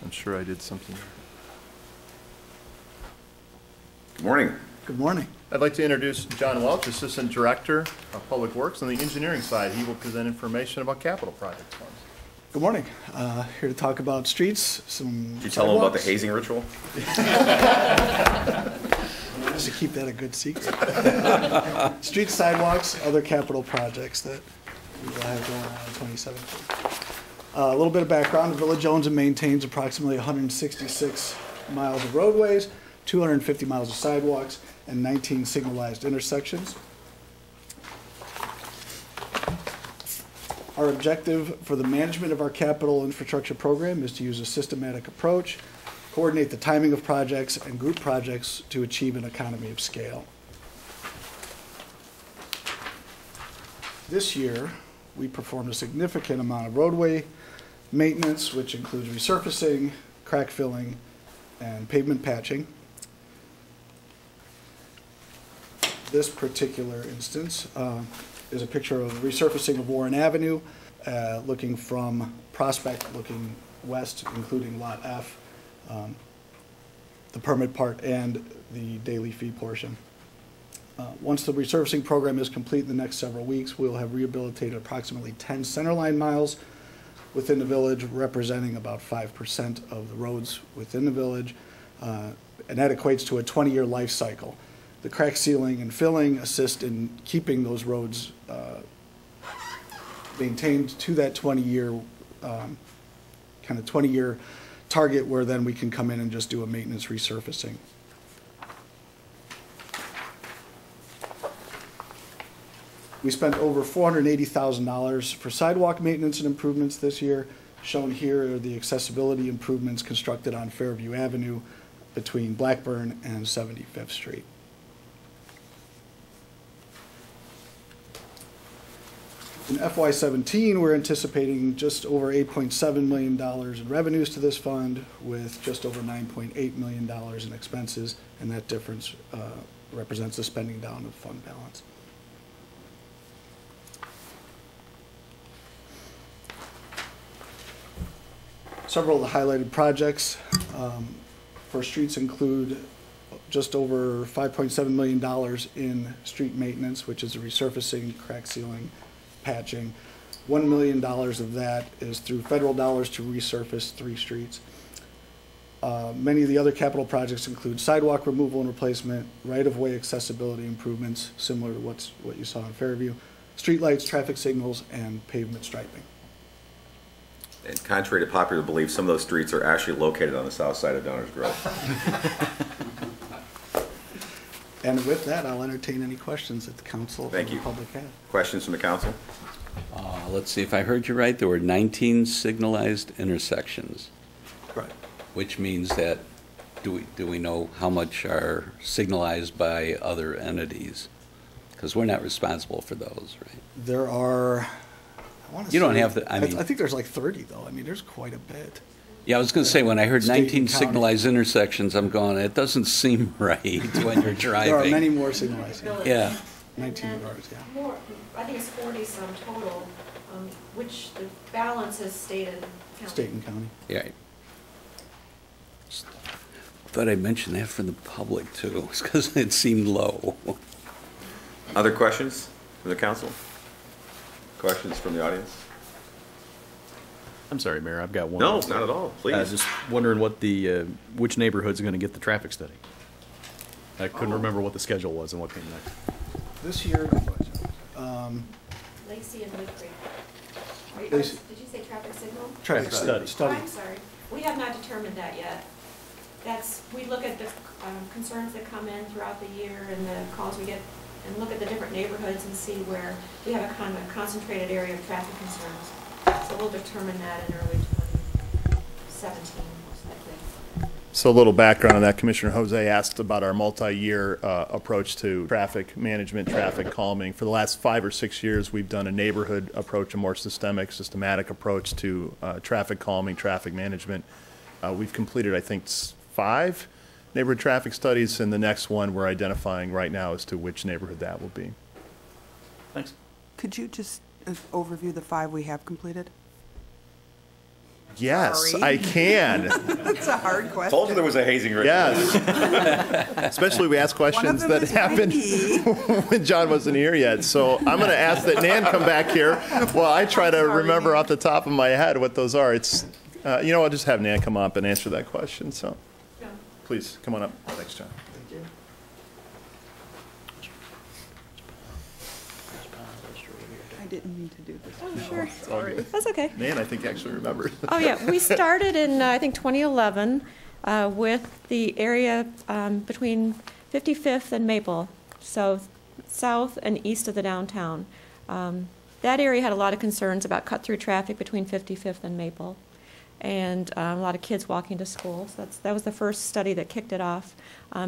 I'm sure I did something. Good morning. Good morning. I'd like to introduce John Welch, Assistant Director of Public Works. On the engineering side, he will present information about capital project funds. Good morning. Here to talk about streets, some Did you tell them about the hazing ritual? Just to keep that a good secret. Streets, sidewalks, other capital projects that we will have going on in 2017. A little bit of background. The village owns and maintains approximately 166 miles of roadways, 250 miles of sidewalks, and 19 signalized intersections. Our objective for the management of our capital infrastructure program is to use a systematic approach, coordinate the timing of projects, and group projects to achieve an economy of scale. This year, we performed a significant amount of roadway maintenance, which includes resurfacing, crack filling, and pavement patching. This particular instance is a picture of resurfacing of Warren Avenue, looking from Prospect, looking west, including Lot F, the permit part, and the daily fee portion. Once the resurfacing program is complete in the next several weeks, we'll have rehabilitated approximately 10 centerline miles within the village, representing about 5% of the roads within the village, and that equates to a 20-year life cycle. The crack sealing and filling assist in keeping those roads kind of 20-year target where then we can come in and just do a maintenance resurfacing. We spent over $480,000 for sidewalk maintenance and improvements this year. Shown here are the accessibility improvements constructed on Fairview Avenue between Blackburn and 75th Street. In FY17, we're anticipating just over $8.7 million in revenues to this fund with just over $9.8 million in expenses, and that difference represents the spending down of fund balance. Several of the highlighted projects for streets include just over $5.7 million in street maintenance, which is a resurfacing, crack sealing, patching. $1 million of that is through federal dollars to resurface 3 streets. Many of the other capital projects include sidewalk removal and replacement, right-of-way accessibility improvements, similar to what you saw in Fairview, streetlights, traffic signals, and pavement striping. And contrary to popular belief, some of those streets are actually located on the south side of Downers Grove. And with that, I'll entertain any questions that the council or the public have. Questions from the council? Let's see if I heard you right. There were 19 signalized intersections. Right. Which means that, do we know how much are signalized by other entities? Because we're not responsible for those, right? There are, I want to You don't say- have to, I mean. I think there's like 30 though. I mean, there's quite a bit. Yeah, I was going to say, when I heard State 19 and county. signalized intersections, I'm going, it doesn't seem right when you're driving. There are many more signalized. Yeah. 19 cars, yeah. More, I think it's 40 some total, which the balance is state and county. State and county. Yeah. Thought I'd mention that for the public too, because it seemed low. Other questions from the council? Questions from the audience? I'm sorry, Mayor, I've got one. No, not at all. Please. Just wondering what the, which neighborhoods are going to get the traffic study? I couldn't remember what the schedule was and what came next. This year, Lacey and Wood Creek. Did Lacey- you say traffic signal? Traffic study. Oh, I'm sorry. We have not determined that yet. We look at the concerns that come in throughout the year and the calls we get, and look at the different neighborhoods and see where we have a kind of a concentrated area of traffic concerns. So we'll determine that in early 2017, most likely. So a little background on that. Commissioner Jose asked about our multi-year approach to traffic management, traffic calming. For the last 5 or 6 years, we've done a neighborhood approach, a more systematic approach to traffic calming, traffic management. We've completed, I think, 5 neighborhood traffic studies, and the next one we're identifying right now as to which neighborhood that will be. Thanks. Could you just overview the 5 we have completed? Yes, Sorry. I can. It's a hard question. Told you there was a hazing rate. Yes. Especially we ask questions One of them that is happened windy. when John wasn't here yet. So I'm going to ask that Nan come back here while I try to remember off the top of my head what those are. It's, I'll just have Nan come up and answer that question. So please, come on up. Thanks, John. I didn't mean to do this. Oh, sure. Sorry. That's okay. Nan, I think actually remembered. Oh, yeah. We started in, I think, 2011 with the area between 55th and Maple, so south and east of the downtown. That area had a lot of concerns about cut-through traffic between 55th and Maple, and a lot of kids walking to school. So that was the first study that kicked it off.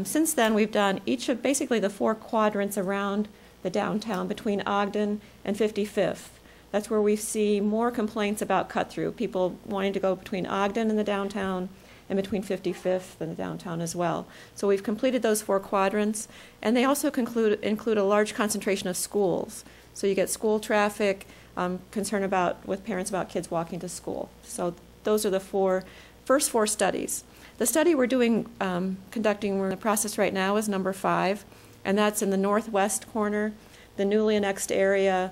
Since then, we've done each of basically the 4 quadrants around the downtown between Ogden and 55th. That's where we see more complaints about cut-through, people wanting to go between Ogden and the downtown and between 55th and the downtown as well. So we've completed those 4 quadrants, and they also include a large concentration of schools. So you get school traffic, concern with parents about kids walking to school. So those are the first 4 studies. The study we're conducting, we're in the process right now, is number 5, and that's in the northwest corner, the newly annexed area,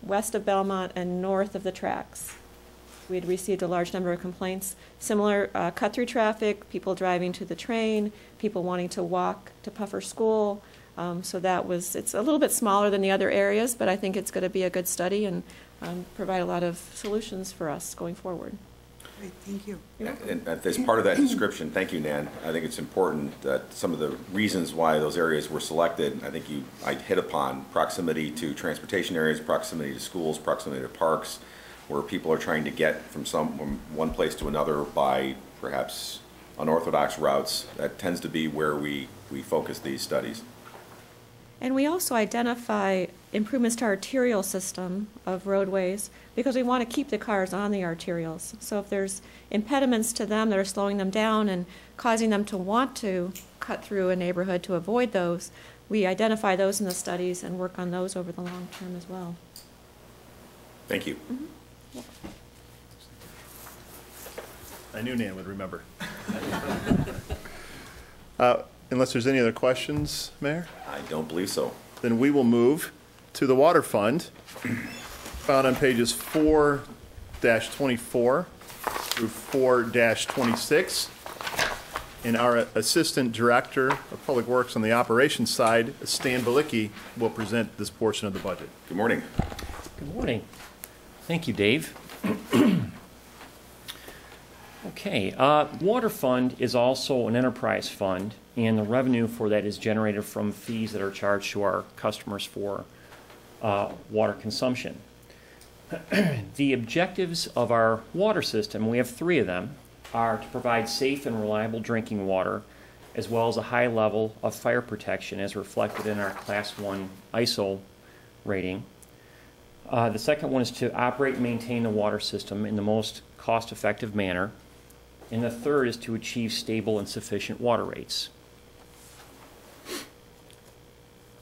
west of Belmont and north of the tracks. We had received a large number of complaints. Similar cut-through traffic, people driving to the train, people wanting to walk to Puffer School. So it's a little bit smaller than the other areas, but I think it's going to be a good study and provide a lot of solutions for us going forward. Great, thank you. And as part of that description, thank you, Nan. I think it's important that some of the reasons why those areas were selected, I hit upon proximity to transportation areas, proximity to schools, proximity to parks, where people are trying to get from one place to another by perhaps unorthodox routes. That tends to be where we focus these studies. And we also identify improvements to our arterial system of roadways because we want to keep the cars on the arterials. So if there's impediments to them that are slowing them down and causing them to want to cut through a neighborhood to avoid those, we identify those in the studies and work on those over the long term as well. Thank you. Mm-hmm. Yeah. I knew Nan would remember. Unless there's any other questions, Mayor? I don't believe so. Then we will move to the Water Fund, found on pages 4-24 through 4-26. And our Assistant Director of Public Works on the operations side, Stan Balicki, will present this portion of the budget. Good morning. Good morning. Thank you, Dave. Okay, Water Fund is also an enterprise fund, and the revenue for that is generated from fees that are charged to our customers for water consumption. The objectives of our water system, we have 3 of them, are to provide safe and reliable drinking water, as well as a high level of fire protection as reflected in our Class 1 ISO rating. The second one is to operate and maintain the water system in the most cost-effective manner. And the third is to achieve stable and sufficient water rates.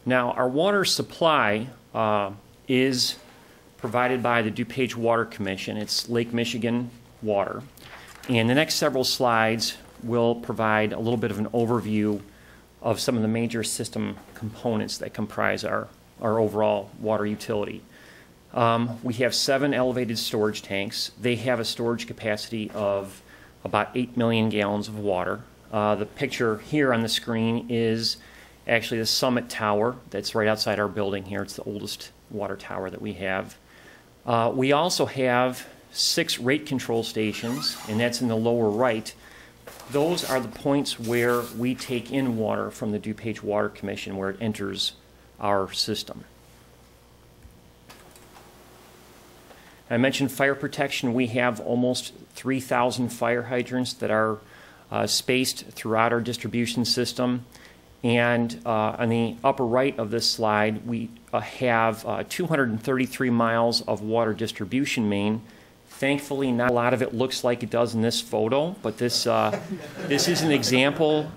Now, our water supply is provided by the DuPage Water Commission. It's Lake Michigan water. And the next several slides will provide a little bit of an overview of some of the major system components that comprise our overall water utility. We have 7 elevated storage tanks. They have a storage capacity of about 8 million gallons of water. The picture here on the screen is actually the Summit Tower that's right outside our building here. It's the oldest water tower that we have. We also have 6 rate control stations, and that's in the lower right. Those are the points where we take in water from the DuPage Water Commission, where it enters our system. I mentioned fire protection. We have almost 3,000 fire hydrants that are spaced throughout our distribution system. And on the upper right of this slide, we have 233 miles of water distribution main. Thankfully, not a lot of it looks like it does in this photo, but this is an example.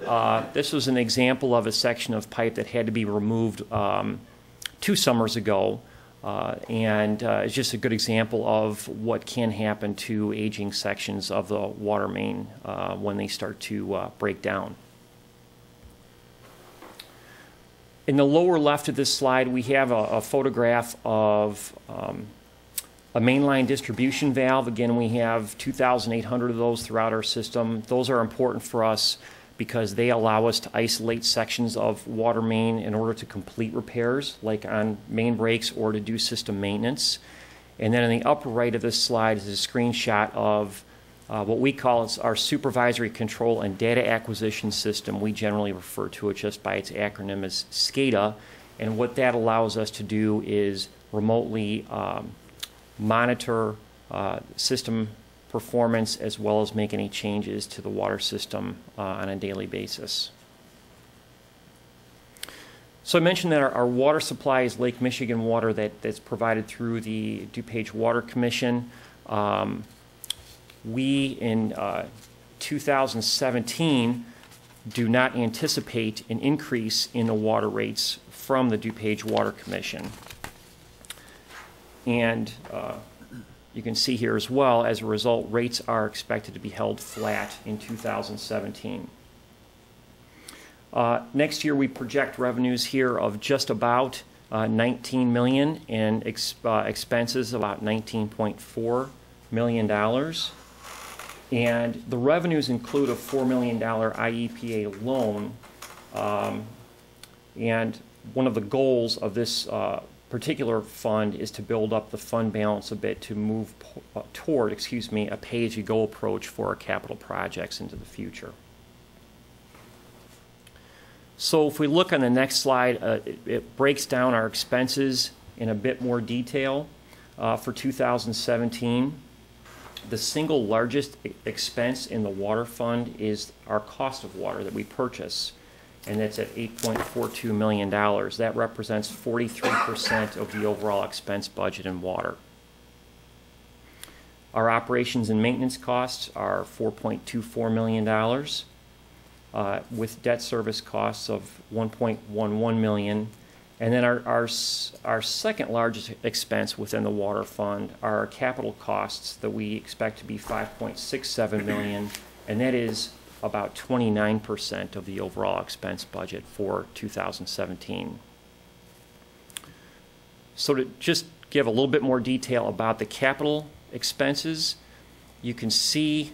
This was an example of a section of pipe that had to be removed 2 summers ago. It's just a good example of what can happen to aging sections of the water main when they start to break down. In the lower left of this slide, we have a photograph of a mainline distribution valve. Again, we have 2,800 of those throughout our system. Those are important for us because they allow us to isolate sections of water main in order to complete repairs, like on main breaks or to do system maintenance. And then in the upper right of this slide is a screenshot of what we call our supervisory control and data acquisition system. We generally refer to it just by its acronym as SCADA. And what that allows us to do is remotely monitor system performance as well as make any changes to the water system on a daily basis. So I mentioned that our water supply is Lake Michigan water that's provided through the DuPage Water Commission. We, in 2017, do not anticipate an increase in the water rates from the DuPage Water Commission. And you can see here as well, as a result, rates are expected to be held flat in 2017. Next year, we project revenues here of just about $19 million and expenses about $19.4 million. And the revenues include a $4 million IEPA loan. And one of the goals of this particular fund is to build up the fund balance a bit to move toward, a pay-as-you-go approach for our capital projects into the future. So if we look on the next slide, it breaks down our expenses in a bit more detail for 2017. The single largest expense in the water fund is our cost of water that we purchase, and that's at $8.42 million. That represents 43% of the overall expense budget in water. Our operations and maintenance costs are $4.24 million, with debt service costs of $1.11 million. And then our second largest expense within the water fund are our capital costs that we expect to be $5.67 million, and that is about 29% of the overall expense budget for 2017. So to just give a little bit more detail about the capital expenses, you can see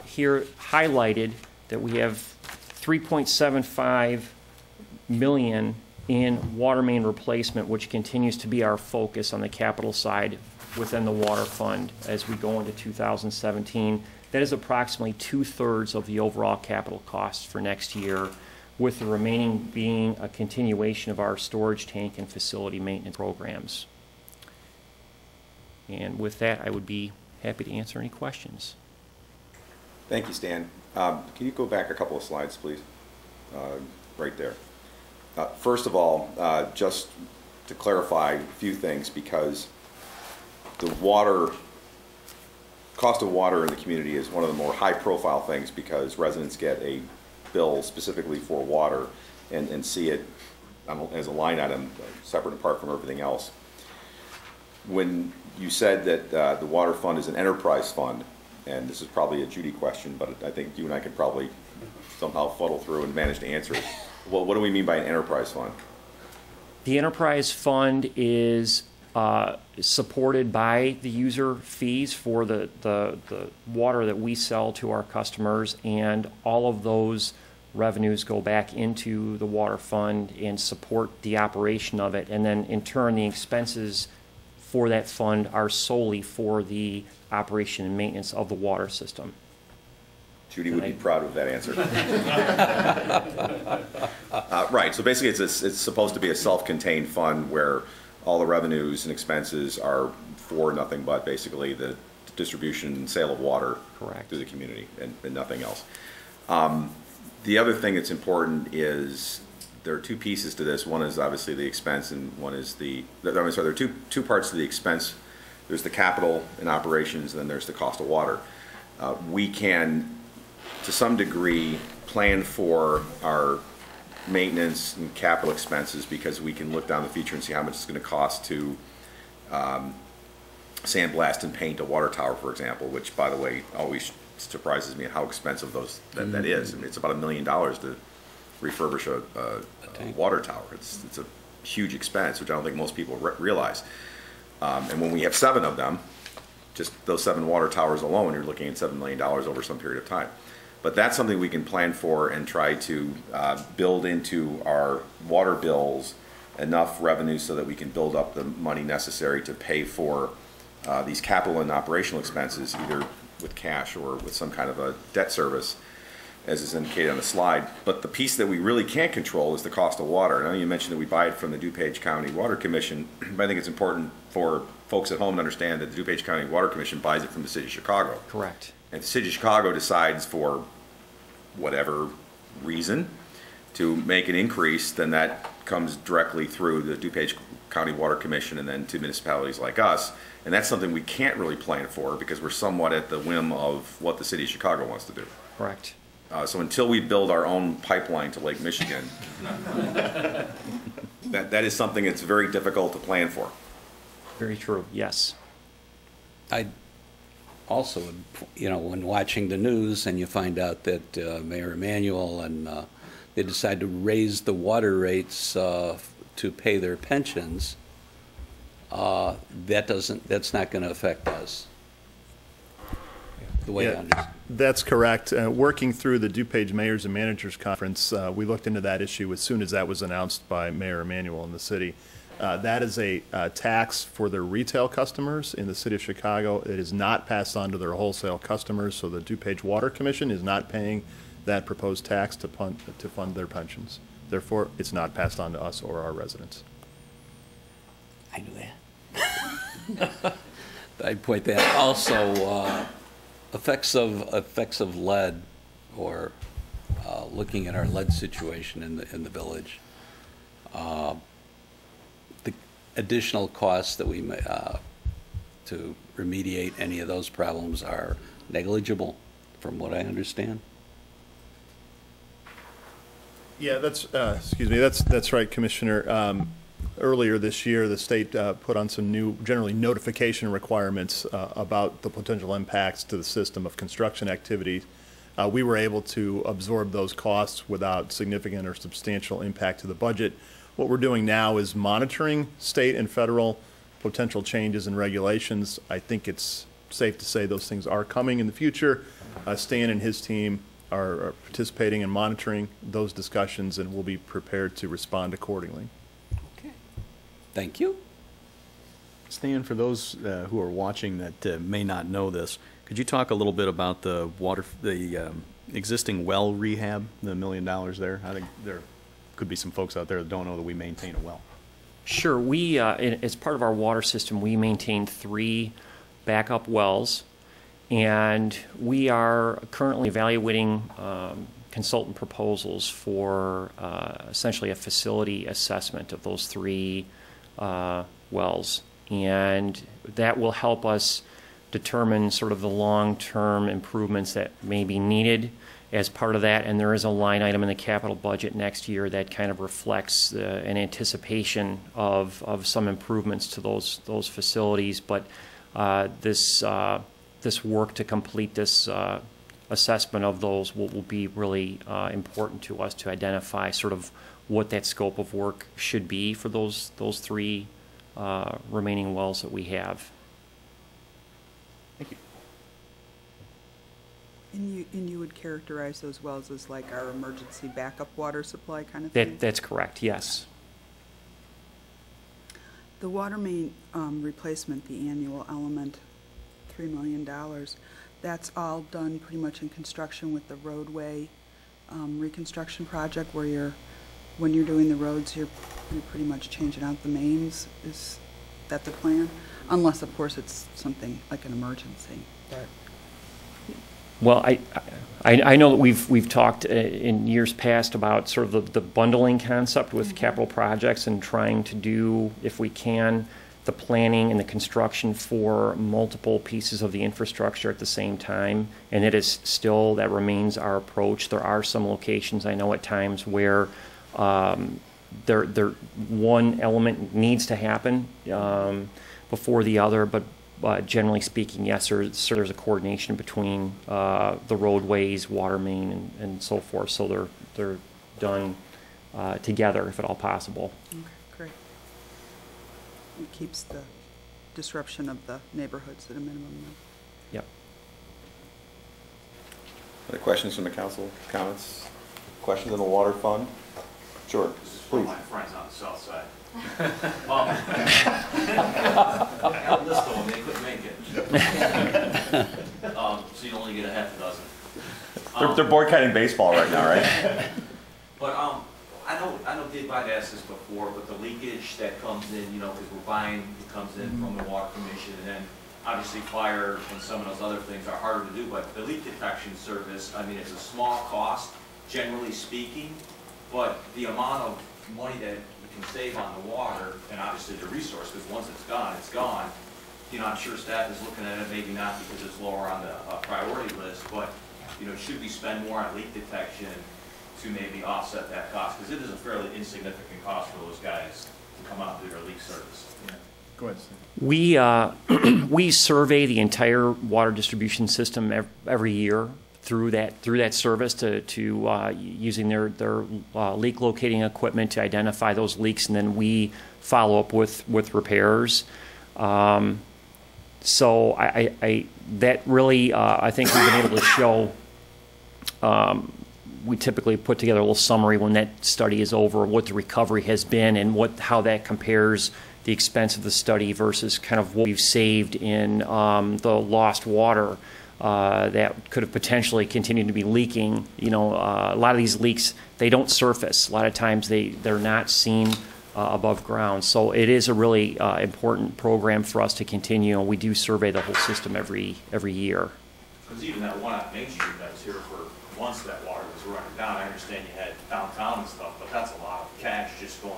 here highlighted that we have $3.75 million in water main replacement, which continues to be our focus on the capital side within the water fund as we go into 2017. That is approximately 2/3 of the overall capital costs for next year, with the remaining being a continuation of our storage tank and facility maintenance programs. And with that, I would be happy to answer any questions. Thank you, Stan. Can you go back a couple of slides, please? Right there. First of all, just to clarify a few things, because the cost of water in the community is one of the more high-profile things, because residents get a bill specifically for water and see it as a line item separate and apart from everything else. When you said that the water fund is an enterprise fund, and this is probably a Judy question, but I think you and I could probably somehow fuddle through and manage to answer it. Well, what do we mean by an enterprise fund? The enterprise fund is supported by the user fees for the water that we sell to our customers, and all of those revenues go back into the water fund and support the operation of it. And then in turn, the expenses for that fund are solely for the operation and maintenance of the water system. Judy would be proud of that answer. Right, so basically it's supposed to be a self-contained fund where all the revenues and expenses are for nothing but basically the distribution and sale of water to the community and nothing else. The other thing that's important is there are two pieces to this. One is obviously the expense, and one is there are two parts to the expense. There's the capital and operations, and then there's the cost of water. We can, to some degree, plan for our maintenance and capital expenses because we can look down the future and see how much it's going to cost to sandblast and paint a water tower, for example, which, by the way, always surprises me at how expensive that is. I mean, it's about $1 million to refurbish a water tower. It's a huge expense, which I don't think most people realize. And when we have 7 of them, just those 7 water towers alone, you're looking at $7 million over some period of time. But that's something we can plan for and try to build into our water bills enough revenue so that we can build up the money necessary to pay for these capital and operational expenses, either with cash or with some kind of a debt service, as is indicated on the slide. But the piece that we really can't control is the cost of water. I know you mentioned that we buy it from the DuPage County Water Commission, but I think it's important for folks at home to understand that the DuPage County Water Commission buys it from the City of Chicago. Correct. And the City of Chicago decides for whatever reason to make an increase, then that comes directly through the DuPage County Water Commission and then to municipalities like us. And that's something we can't really plan for because we're somewhat at the whim of what the City of Chicago wants to do. Correct. So until we build our own pipeline to Lake Michigan, that is something that's very difficult to plan for. Very true, yes. I also, when watching the news and you find out that Mayor Emanuel and they decide to raise the water rates to pay their pensions, that's not going to affect us. The way I understand. That's correct. Working through the DuPage Mayors and Managers Conference, we looked into that issue as soon as that was announced by Mayor Emanuel in the city. That is a tax for their retail customers in the city of Chicago. It is not passed on to their wholesale customers, so the DuPage Water Commission is not paying that proposed tax to fund their pensions. Therefore, it's not passed on to us or our residents. I knew that. I'd point that. Also, effects of lead, or looking at our lead situation in the village. The additional costs that we may, to remediate any of those problems are negligible, from what I understand. Yeah, excuse me, that's right, Commissioner. Earlier this year, the state put on some new, generally notification requirements about the potential impacts to the system of construction activity. We were able to absorb those costs without significant or substantial impact to the budget. What we're doing now is monitoring state and federal potential changes and regulations. I think it's safe to say those things are coming in the future. Stan and his team are participating and monitoring those discussions, and we'll be prepared to respond accordingly. Okay. Thank you. Stan, for those who are watching that may not know this, could you talk a little bit about the existing well rehab, the $1 million there? I think there could be some folks out there that don't know that we maintain a well. Sure. We, as part of our water system, we maintain 3 backup wells, and we are currently evaluating consultant proposals for essentially a facility assessment of those 3 wells, and that will help us determine sort of the long-term improvements that may be needed as part of that. And there is a line item in the capital budget next year that kind of reflects an anticipation of some improvements to those facilities. But this work to complete this assessment of those will be really important to us to identify sort of what that scope of work should be for those 3 remaining wells that we have. Thank you. And you would characterize those wells as like our emergency backup water supply kind of thing? That's correct, yes. The water main replacement, the annual element, $3 million, that's all done pretty much in construction with the roadway reconstruction project, where when you're doing the roads, you're pretty much changing out the mains. Is that the plan? Unless, of course, it's something like an emergency. But well, I know that we've talked in years past about sort of the bundling concept with capital projects and trying to do, if we can, the planning and the construction for multiple pieces of the infrastructure at the same time. And it is still, that remains our approach. There are some locations I know at times where one element needs to happen before the other, but generally speaking, yes, there's a coordination between the roadways, water main, and so forth. So they're done together, if at all possible. okay, great. It keeps the disruption of the neighborhoods at a minimum. Yep. Other questions from the council? Comments? Questions on the water fund? Sure. This is for my friends on the south side. I got a list of them, they couldn't make it. So you only get a half a dozen. They're boycotting baseball right now, right? But I know Dave might asked this before, but the leakage that comes in, you know, because we're buying, it comes in from the Water Commission, and then obviously fire and some of those other things are harder to do, but the leak detection service, I mean, it's a small cost, generally speaking, but the amount of money that you can save on the water, and obviously the resource, because once it's gone, it's gone. You know, I'm sure staff is looking at it, maybe not because it's lower on the priority list, but, you know, should we spend more on leak detection to maybe offset that cost? Because it is a fairly insignificant cost for those guys to come out and do their leak service. Yeah. Go ahead, Steve. We survey the entire water distribution system every year through that service to using their leak locating equipment to identify those leaks, and then we follow up with repairs. So that really I think we've been able to show we typically put together a little summary when that study is over, what the recovery has been and how that compares the expense of the study versus kind of what we've saved in the lost water that could have potentially continued to be leaking. You know, a lot of these leaks, they don't surface. A lot of times they're not seen above ground. So it is a really important program for us to continue, and we do survey the whole system every year. Because even that one on Main Street that was here for once that water was running down, I understand you had downtown and stuff, but that's a lot of cash just going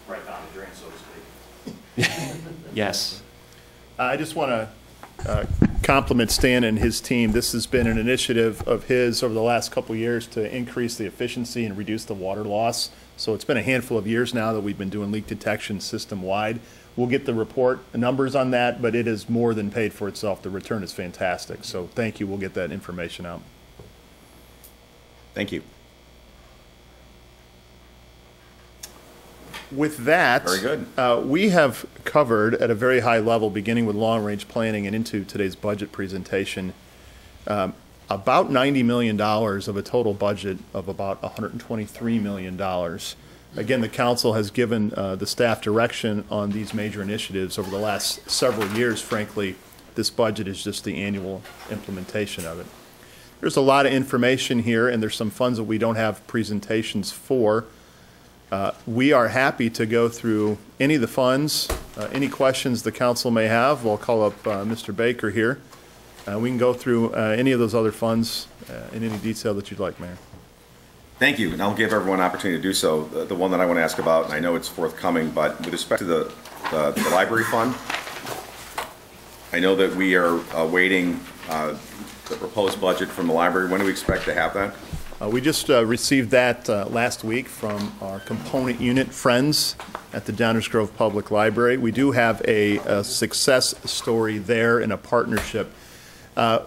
right down the drain, so to speak. Yes. I just want to compliment Stan and his team. This has been an initiative of his over the last couple of years to increase the efficiency and reduce the water loss. So it's been a handful of years now that we've been doing leak detection system-wide. We'll get the report numbers on that, but it is more than paid for itself. The return is fantastic. So thank you. We'll get that information out. Thank you. With that, very good. We have covered at a very high level, beginning with long-range planning and into today's budget presentation, about $90 million of a total budget of about $123 million. Again, the council has given the staff direction on these major initiatives over the last several years. Frankly, this budget is just the annual implementation of it. There's a lot of information here, and there's some funds that we don't have presentations for. We are happy to go through any of the funds, any questions the council may have. We'll call up Mr. Baker here. We can go through any of those other funds in any detail that you'd like, Mayor. Thank you, and I'll give everyone an opportunity to do so. The one that I want to ask about, and I know it's forthcoming, but with respect to the library fund, I know that we are awaiting the proposed budget from the library. When do we expect to have that? We just received that last week from our component unit friends at the Downers Grove Public Library. We do have a success story there in a partnership.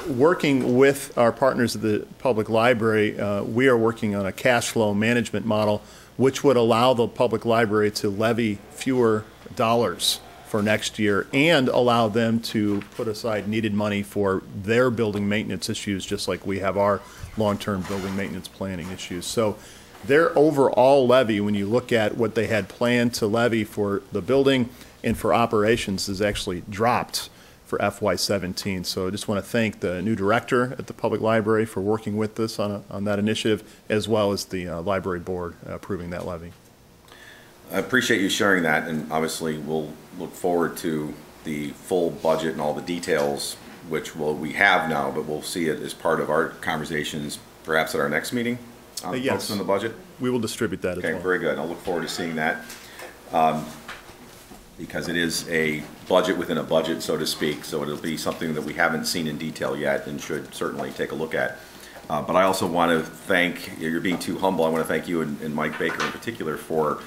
Working with our partners at the Public Library, we are working on a cash flow management model which would allow the Public Library to levy fewer dollars for next year and allow them to put aside needed money for their building maintenance issues, just like we have our long-term building maintenance planning issues. So their overall levy, when you look at what they had planned to levy for the building and for operations, is actually dropped for FY17. So I just want to thank the new director at the Public Library for working with us on that initiative, as well as the library board approving that levy. I appreciate you sharing that, and obviously we'll look forward to the full budget and all the details, which we have now, but we'll see it as part of our conversations, perhaps at our next meeting. Yes, on the budget. We will distribute that as well. Okay, very good. I'll look forward to seeing that, because it is a budget within a budget, so to speak. So it'll be something that we haven't seen in detail yet, and should certainly take a look at. But I also want to thank, you're being too humble, I want to thank you and Mike Baker in particular for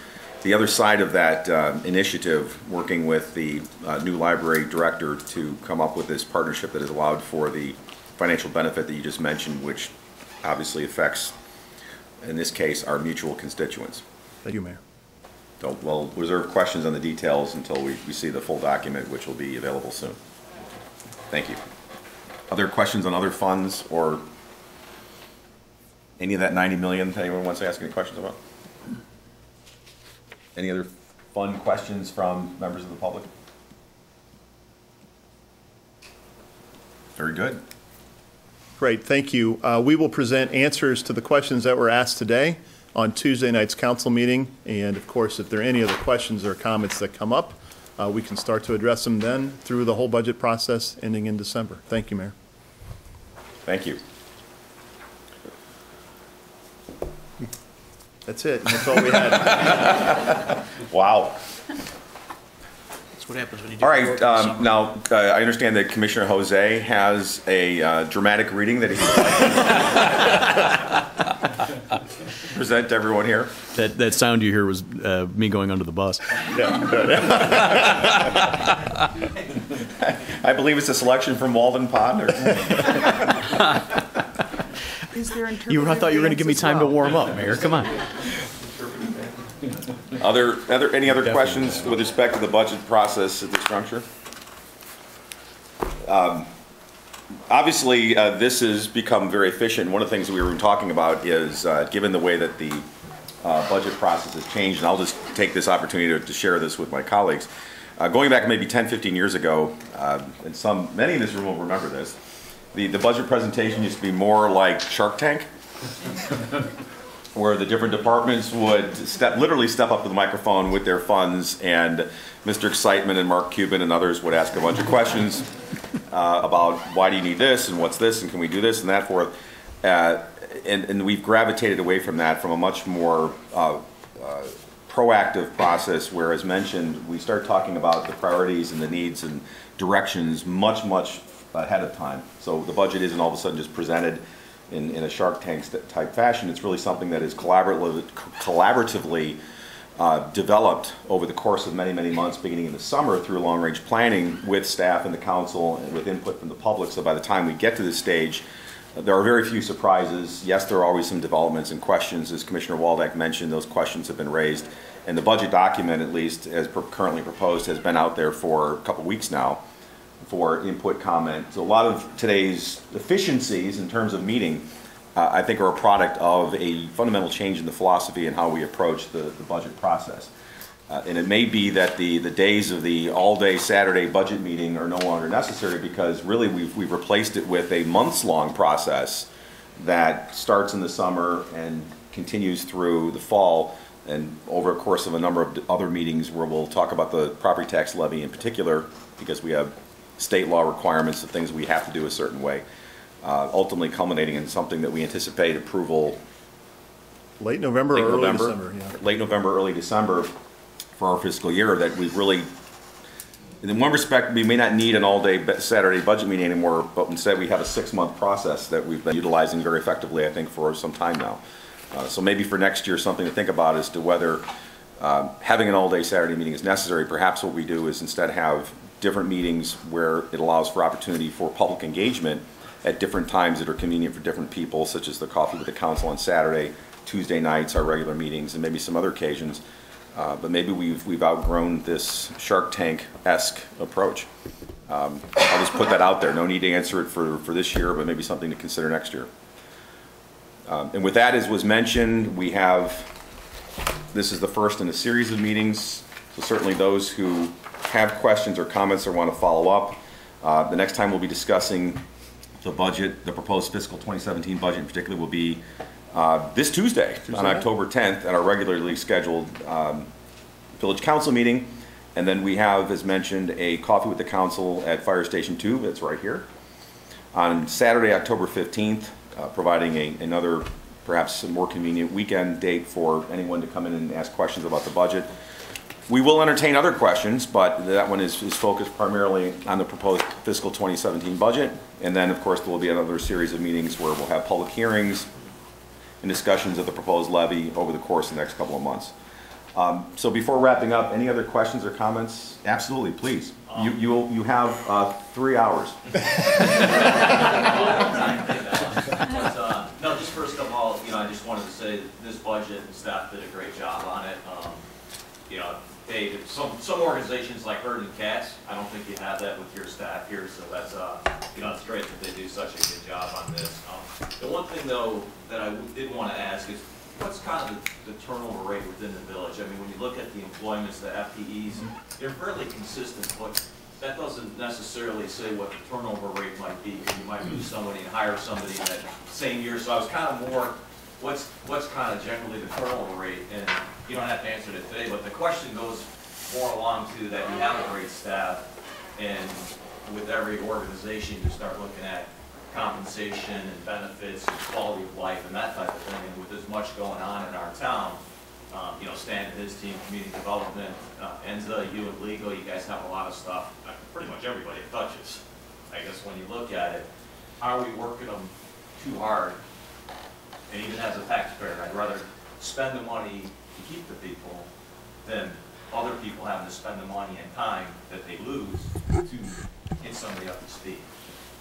the other side of that initiative, working with the new library director to come up with this partnership that has allowed for the financial benefit that you just mentioned, which obviously affects, in this case, our mutual constituents. Thank you, Mayor. So we'll reserve questions on the details until we see the full document, which will be available soon. Thank you. Other questions on other funds or any of that 90 million that anyone wants to ask any questions about? Any other fun questions from members of the public? Very good. Great, thank you. We will present answers to the questions that were asked today on Tuesday night's council meeting. And of course, if there are any other questions or comments that come up, we can start to address them then through the whole budget process ending in December. Thank you, Mayor. Thank you. That's it. That's all we had. Wow. That's what happens when you do. All right. Now, I understand that Commissioner Jose has a dramatic reading that he would like to present to everyone here. That sound you hear was me going under the bus. I believe it's a selection from Walden Pond. Is there I thought you were going to give me time to warm up, Mayor. Come on. Any other questions with respect to the budget process at this juncture? obviously, this has become very efficient. One of the things we were talking about is, given the way that the budget process has changed, and I'll just take this opportunity to share this with my colleagues. Going back maybe 10, 15 years ago, and many in this room will remember this, the budget presentation used to be more like Shark Tank, where the different departments would literally step up to the microphone with their funds, and Mr. Excitement and Mark Cuban and others would ask a bunch of questions about why do you need this, and what's this, and can we do this, and that forth. And we've gravitated away from that, from a much more proactive process where, as mentioned, we start talking about the priorities and the needs and directions much, much ahead of time. So the budget isn't all of a sudden just presented in a Shark Tank type fashion. It's really something that is collaboratively developed over the course of many, many months, beginning in the summer through long-range planning with staff and the council and with input from the public. So by the time we get to this stage, there are very few surprises. Yes, there are always some developments and questions. As Commissioner Waldeck mentioned, those questions have been raised. And the budget document, at least as currently proposed, has been out there for a couple weeks now for input, comment. So a lot of today's efficiencies in terms of meeting, I think, are a product of a fundamental change in the philosophy and how we approach the budget process. And it may be that the days of the all-day Saturday budget meeting are no longer necessary, because really we've replaced it with a months-long process that starts in the summer and continues through the fall, and over a course of a number of other meetings where we'll talk about the property tax levy in particular, because we have state law requirements of things we have to do a certain way, ultimately culminating in something that we anticipate approval late November or early December. Yeah. Late November, early December for our fiscal year. That we've really, in one respect, we may not need an all-day Saturday budget meeting anymore, but instead we have a 6-month process that we've been utilizing very effectively, I think, for some time now. So maybe for next year, something to think about as to whether having an all-day Saturday meeting is necessary. Perhaps what we do is instead have different meetings where it allows for opportunity for public engagement at different times that are convenient for different people, such as the coffee with the council on Saturday, Tuesday nights, our regular meetings, and maybe some other occasions. But maybe we've outgrown this Shark Tank-esque approach. I'll just put that out there. No need to answer it for this year, but maybe something to consider next year. And with that, as was mentioned, this is the first in a series of meetings, so certainly those who have questions or comments or want to follow up. The next time we'll be discussing the budget, the proposed fiscal 2017 budget in particular, will be this Tuesday on October 10th at our regularly scheduled Village Council meeting. And then we have, as mentioned, a coffee with the council at Fire Station 2, that's right here, on Saturday, October 15th, providing another, perhaps a more convenient weekend date for anyone to come in and ask questions about the budget. We will entertain other questions, but that one is focused primarily on the proposed fiscal 2017 budget. And then, of course, there will be another series of meetings where we'll have public hearings and discussions of the proposed levy over the course of the next couple of months. So before wrapping up, any other questions or comments? Absolutely, please. You have 3 hours. No, just first of all, I just wanted to say that this budget and staff did a great job on it. Some organizations like herding cats, I don't think you have that with your staff here, so that's it's great that they do such a good job on this. The one thing though that I did want to ask is, what's kind of the turnover rate within the village? I mean, when you look at the employments, the FTEs, they're fairly consistent, but that doesn't necessarily say what the turnover rate might be, because you might lose somebody and hire somebody in that same year. So I was kind of more, what's kind of generally the turnover rate? And you don't have to answer it today, but the question goes more along to that you have a great staff, and with every organization you start looking at compensation and benefits and quality of life and that type of thing. And with as much going on in our town, Stan and his team, community development, Enza, you and legal, you guys have a lot of stuff, pretty much everybody touches. I guess when you look at it, how are we working them too hard? And even as a taxpayer, I'd rather spend the money to keep the people than other people having to spend the money and time that they lose to get somebody up to speed.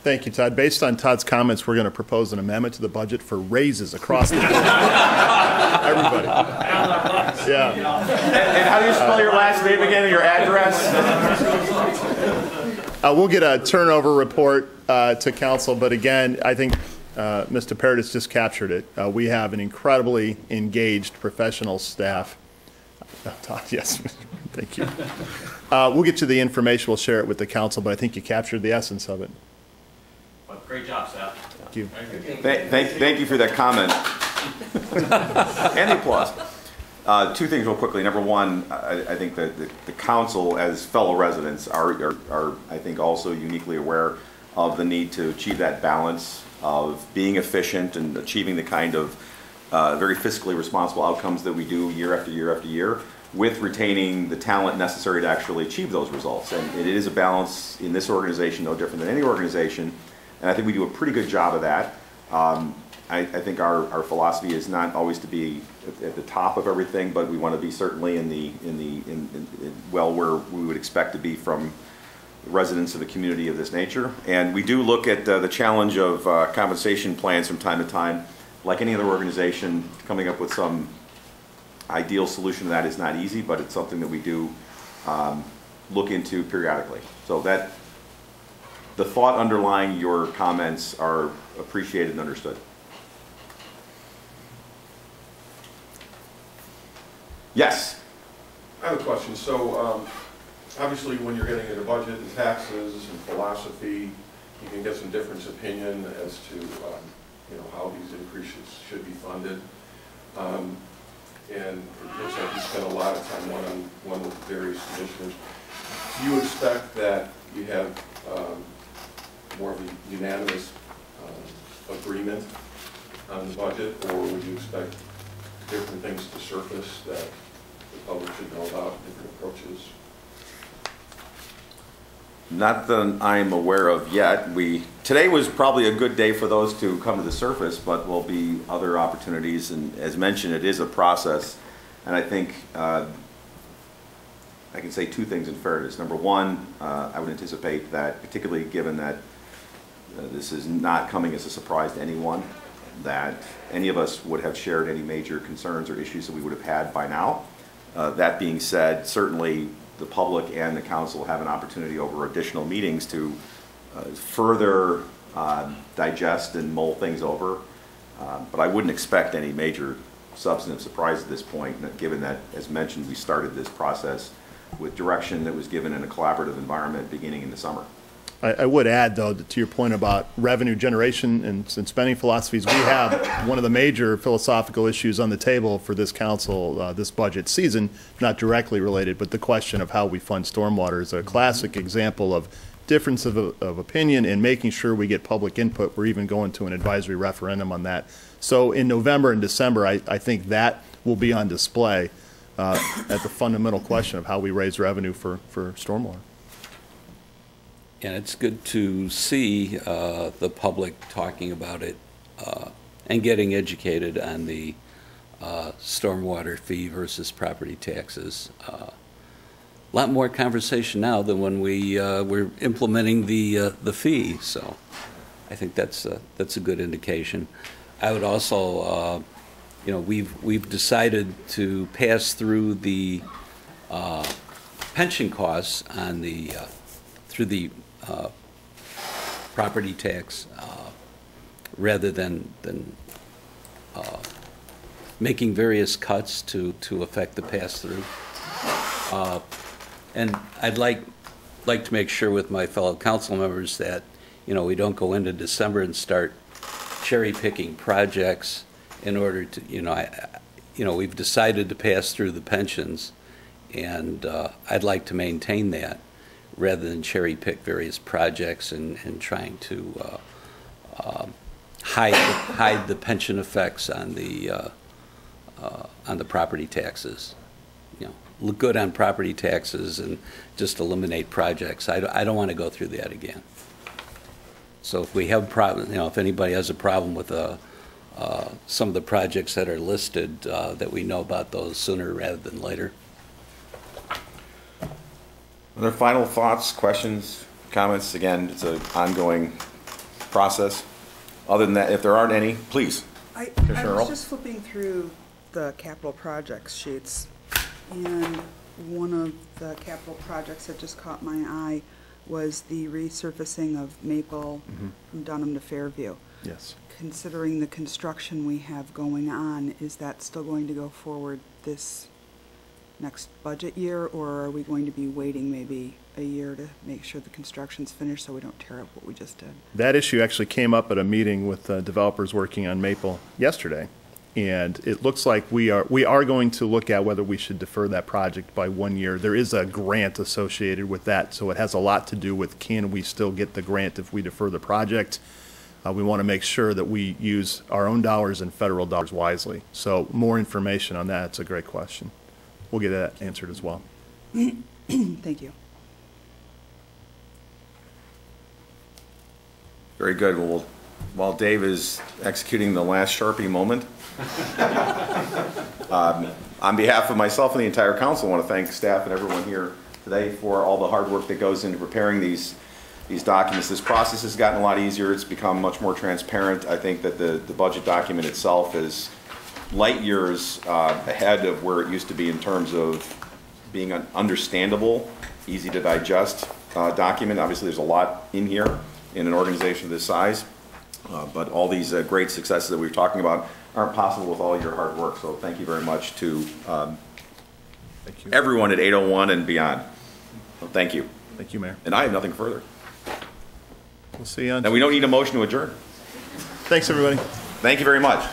Thank you, Todd. Based on Todd's comments, we're going to propose an amendment to the budget for raises across the board. Everybody. Yeah. And how do you spell your last name again and your address? We'll get a turnover report to council, but again, I think Mr. Paradis just captured it. We have an incredibly engaged professional staff. Todd, yes, thank you. We'll get you the information. We'll share it with the council, but I think you captured the essence of it. Well, great job, Seth. Thank you. Thank you for that comment. And the applause. Two things real quickly. Number one, I think that the council, as fellow residents, are I think also uniquely aware of the need to achieve that balance of being efficient and achieving the kind of very fiscally responsible outcomes that we do year after year after year, with retaining the talent necessary to actually achieve those results. And it is a balance in this organization, no different than any organization, and I think we do a pretty good job of that. I think our philosophy is not always to be at the top of everything, but we want to be certainly well where we would expect to be from residents of a community of this nature. And we do look at the challenge of compensation plans from time to time. Like any other organization, coming up with some ideal solution to that is not easy, but it's something that we do look into periodically. So that the thought underlying your comments are appreciated and understood. Yes? I have a question. So obviously when you're getting into budget and taxes and philosophy, you can get some different opinion as to how these increases should be funded. And it looks like you spent a lot of time one-on-one with the various commissioners. Do you expect that you have more of a unanimous agreement on the budget, or would you expect different things to surface that the public should know about, different approaches? Not that I'm aware of yet. Today was probably a good day for those to come to the surface, but will be other opportunities. And as mentioned, it is a process. And I think I can say two things in fairness. Number one, I would anticipate that, particularly given that this is not coming as a surprise to anyone, that any of us would have shared any major concerns or issues that we would have had by now. That being said, certainly the public and the council have an opportunity over additional meetings to further digest and mull things over. But I wouldn't expect any major substantive surprise at this point, given that, as mentioned, we started this process with direction that was given in a collaborative environment beginning in the summer. I would add, though, to your point about revenue generation and spending philosophies, we have one of the major philosophical issues on the table for this council this budget season, not directly related, but the question of how we fund stormwater is a classic example of difference of opinion and making sure we get public input. We're even going to an advisory referendum on that. So in November and December, I think that will be on display at the fundamental question of how we raise revenue for stormwater. And it's good to see the public talking about it and getting educated on the stormwater fee versus property taxes. A lot more conversation now than when we were implementing the fee, so I think that's a good indication. I would also, we've decided to pass through the pension costs on the through the property tax rather than making various cuts to affect the pass-through. And I'd like to make sure with my fellow council members that we don't go into December and start cherry-picking projects in order to we've decided to pass through the pensions, and I'd like to maintain that, rather than cherry-pick various projects and trying to hide the pension effects on the property taxes. Look good on property taxes and just eliminate projects. I don't want to go through that again. So if we have problem, if anybody has a problem with some of the projects that are listed, that we know about those sooner rather than later. Other final thoughts, questions, comments? Again, it's an ongoing process. Other than that, if there aren't any, please. I was just flipping through the capital projects sheets, and one of the capital projects that just caught my eye was the resurfacing of Maple from Dunham to Fairview. Yes. Considering the construction we have going on, is that still going to go forward this next budget year, or are we going to be waiting maybe a year to make sure the construction's finished so we don't tear up what we just did? That issue actually came up at a meeting with developers working on Maple yesterday, and it looks like we are going to look at whether we should defer that project by 1 year. There is a grant associated with that, so it has a lot to do with can we still get the grant if we defer the project. We want to make sure that we use our own dollars and federal dollars wisely. So more information on that. It's a great question. We'll get that answered as well. Thank you. Very good. Well, while Dave is executing the last Sharpie moment, on behalf of myself and the entire council, I want to thank staff and everyone here today for all the hard work that goes into preparing these documents. This process has gotten a lot easier. It's become much more transparent. I think that the budget document itself is light years ahead of where it used to be in terms of being an understandable, easy to digest document. Obviously, there's a lot in here in an organization of this size, but all these great successes that we were talking about aren't possible with all your hard work. So thank you very much to everyone at 801 and beyond. So thank you. Thank you, Mayor. And I have nothing further. We'll see you on. And we don't need a motion to adjourn. Thanks, everybody. Thank you very much.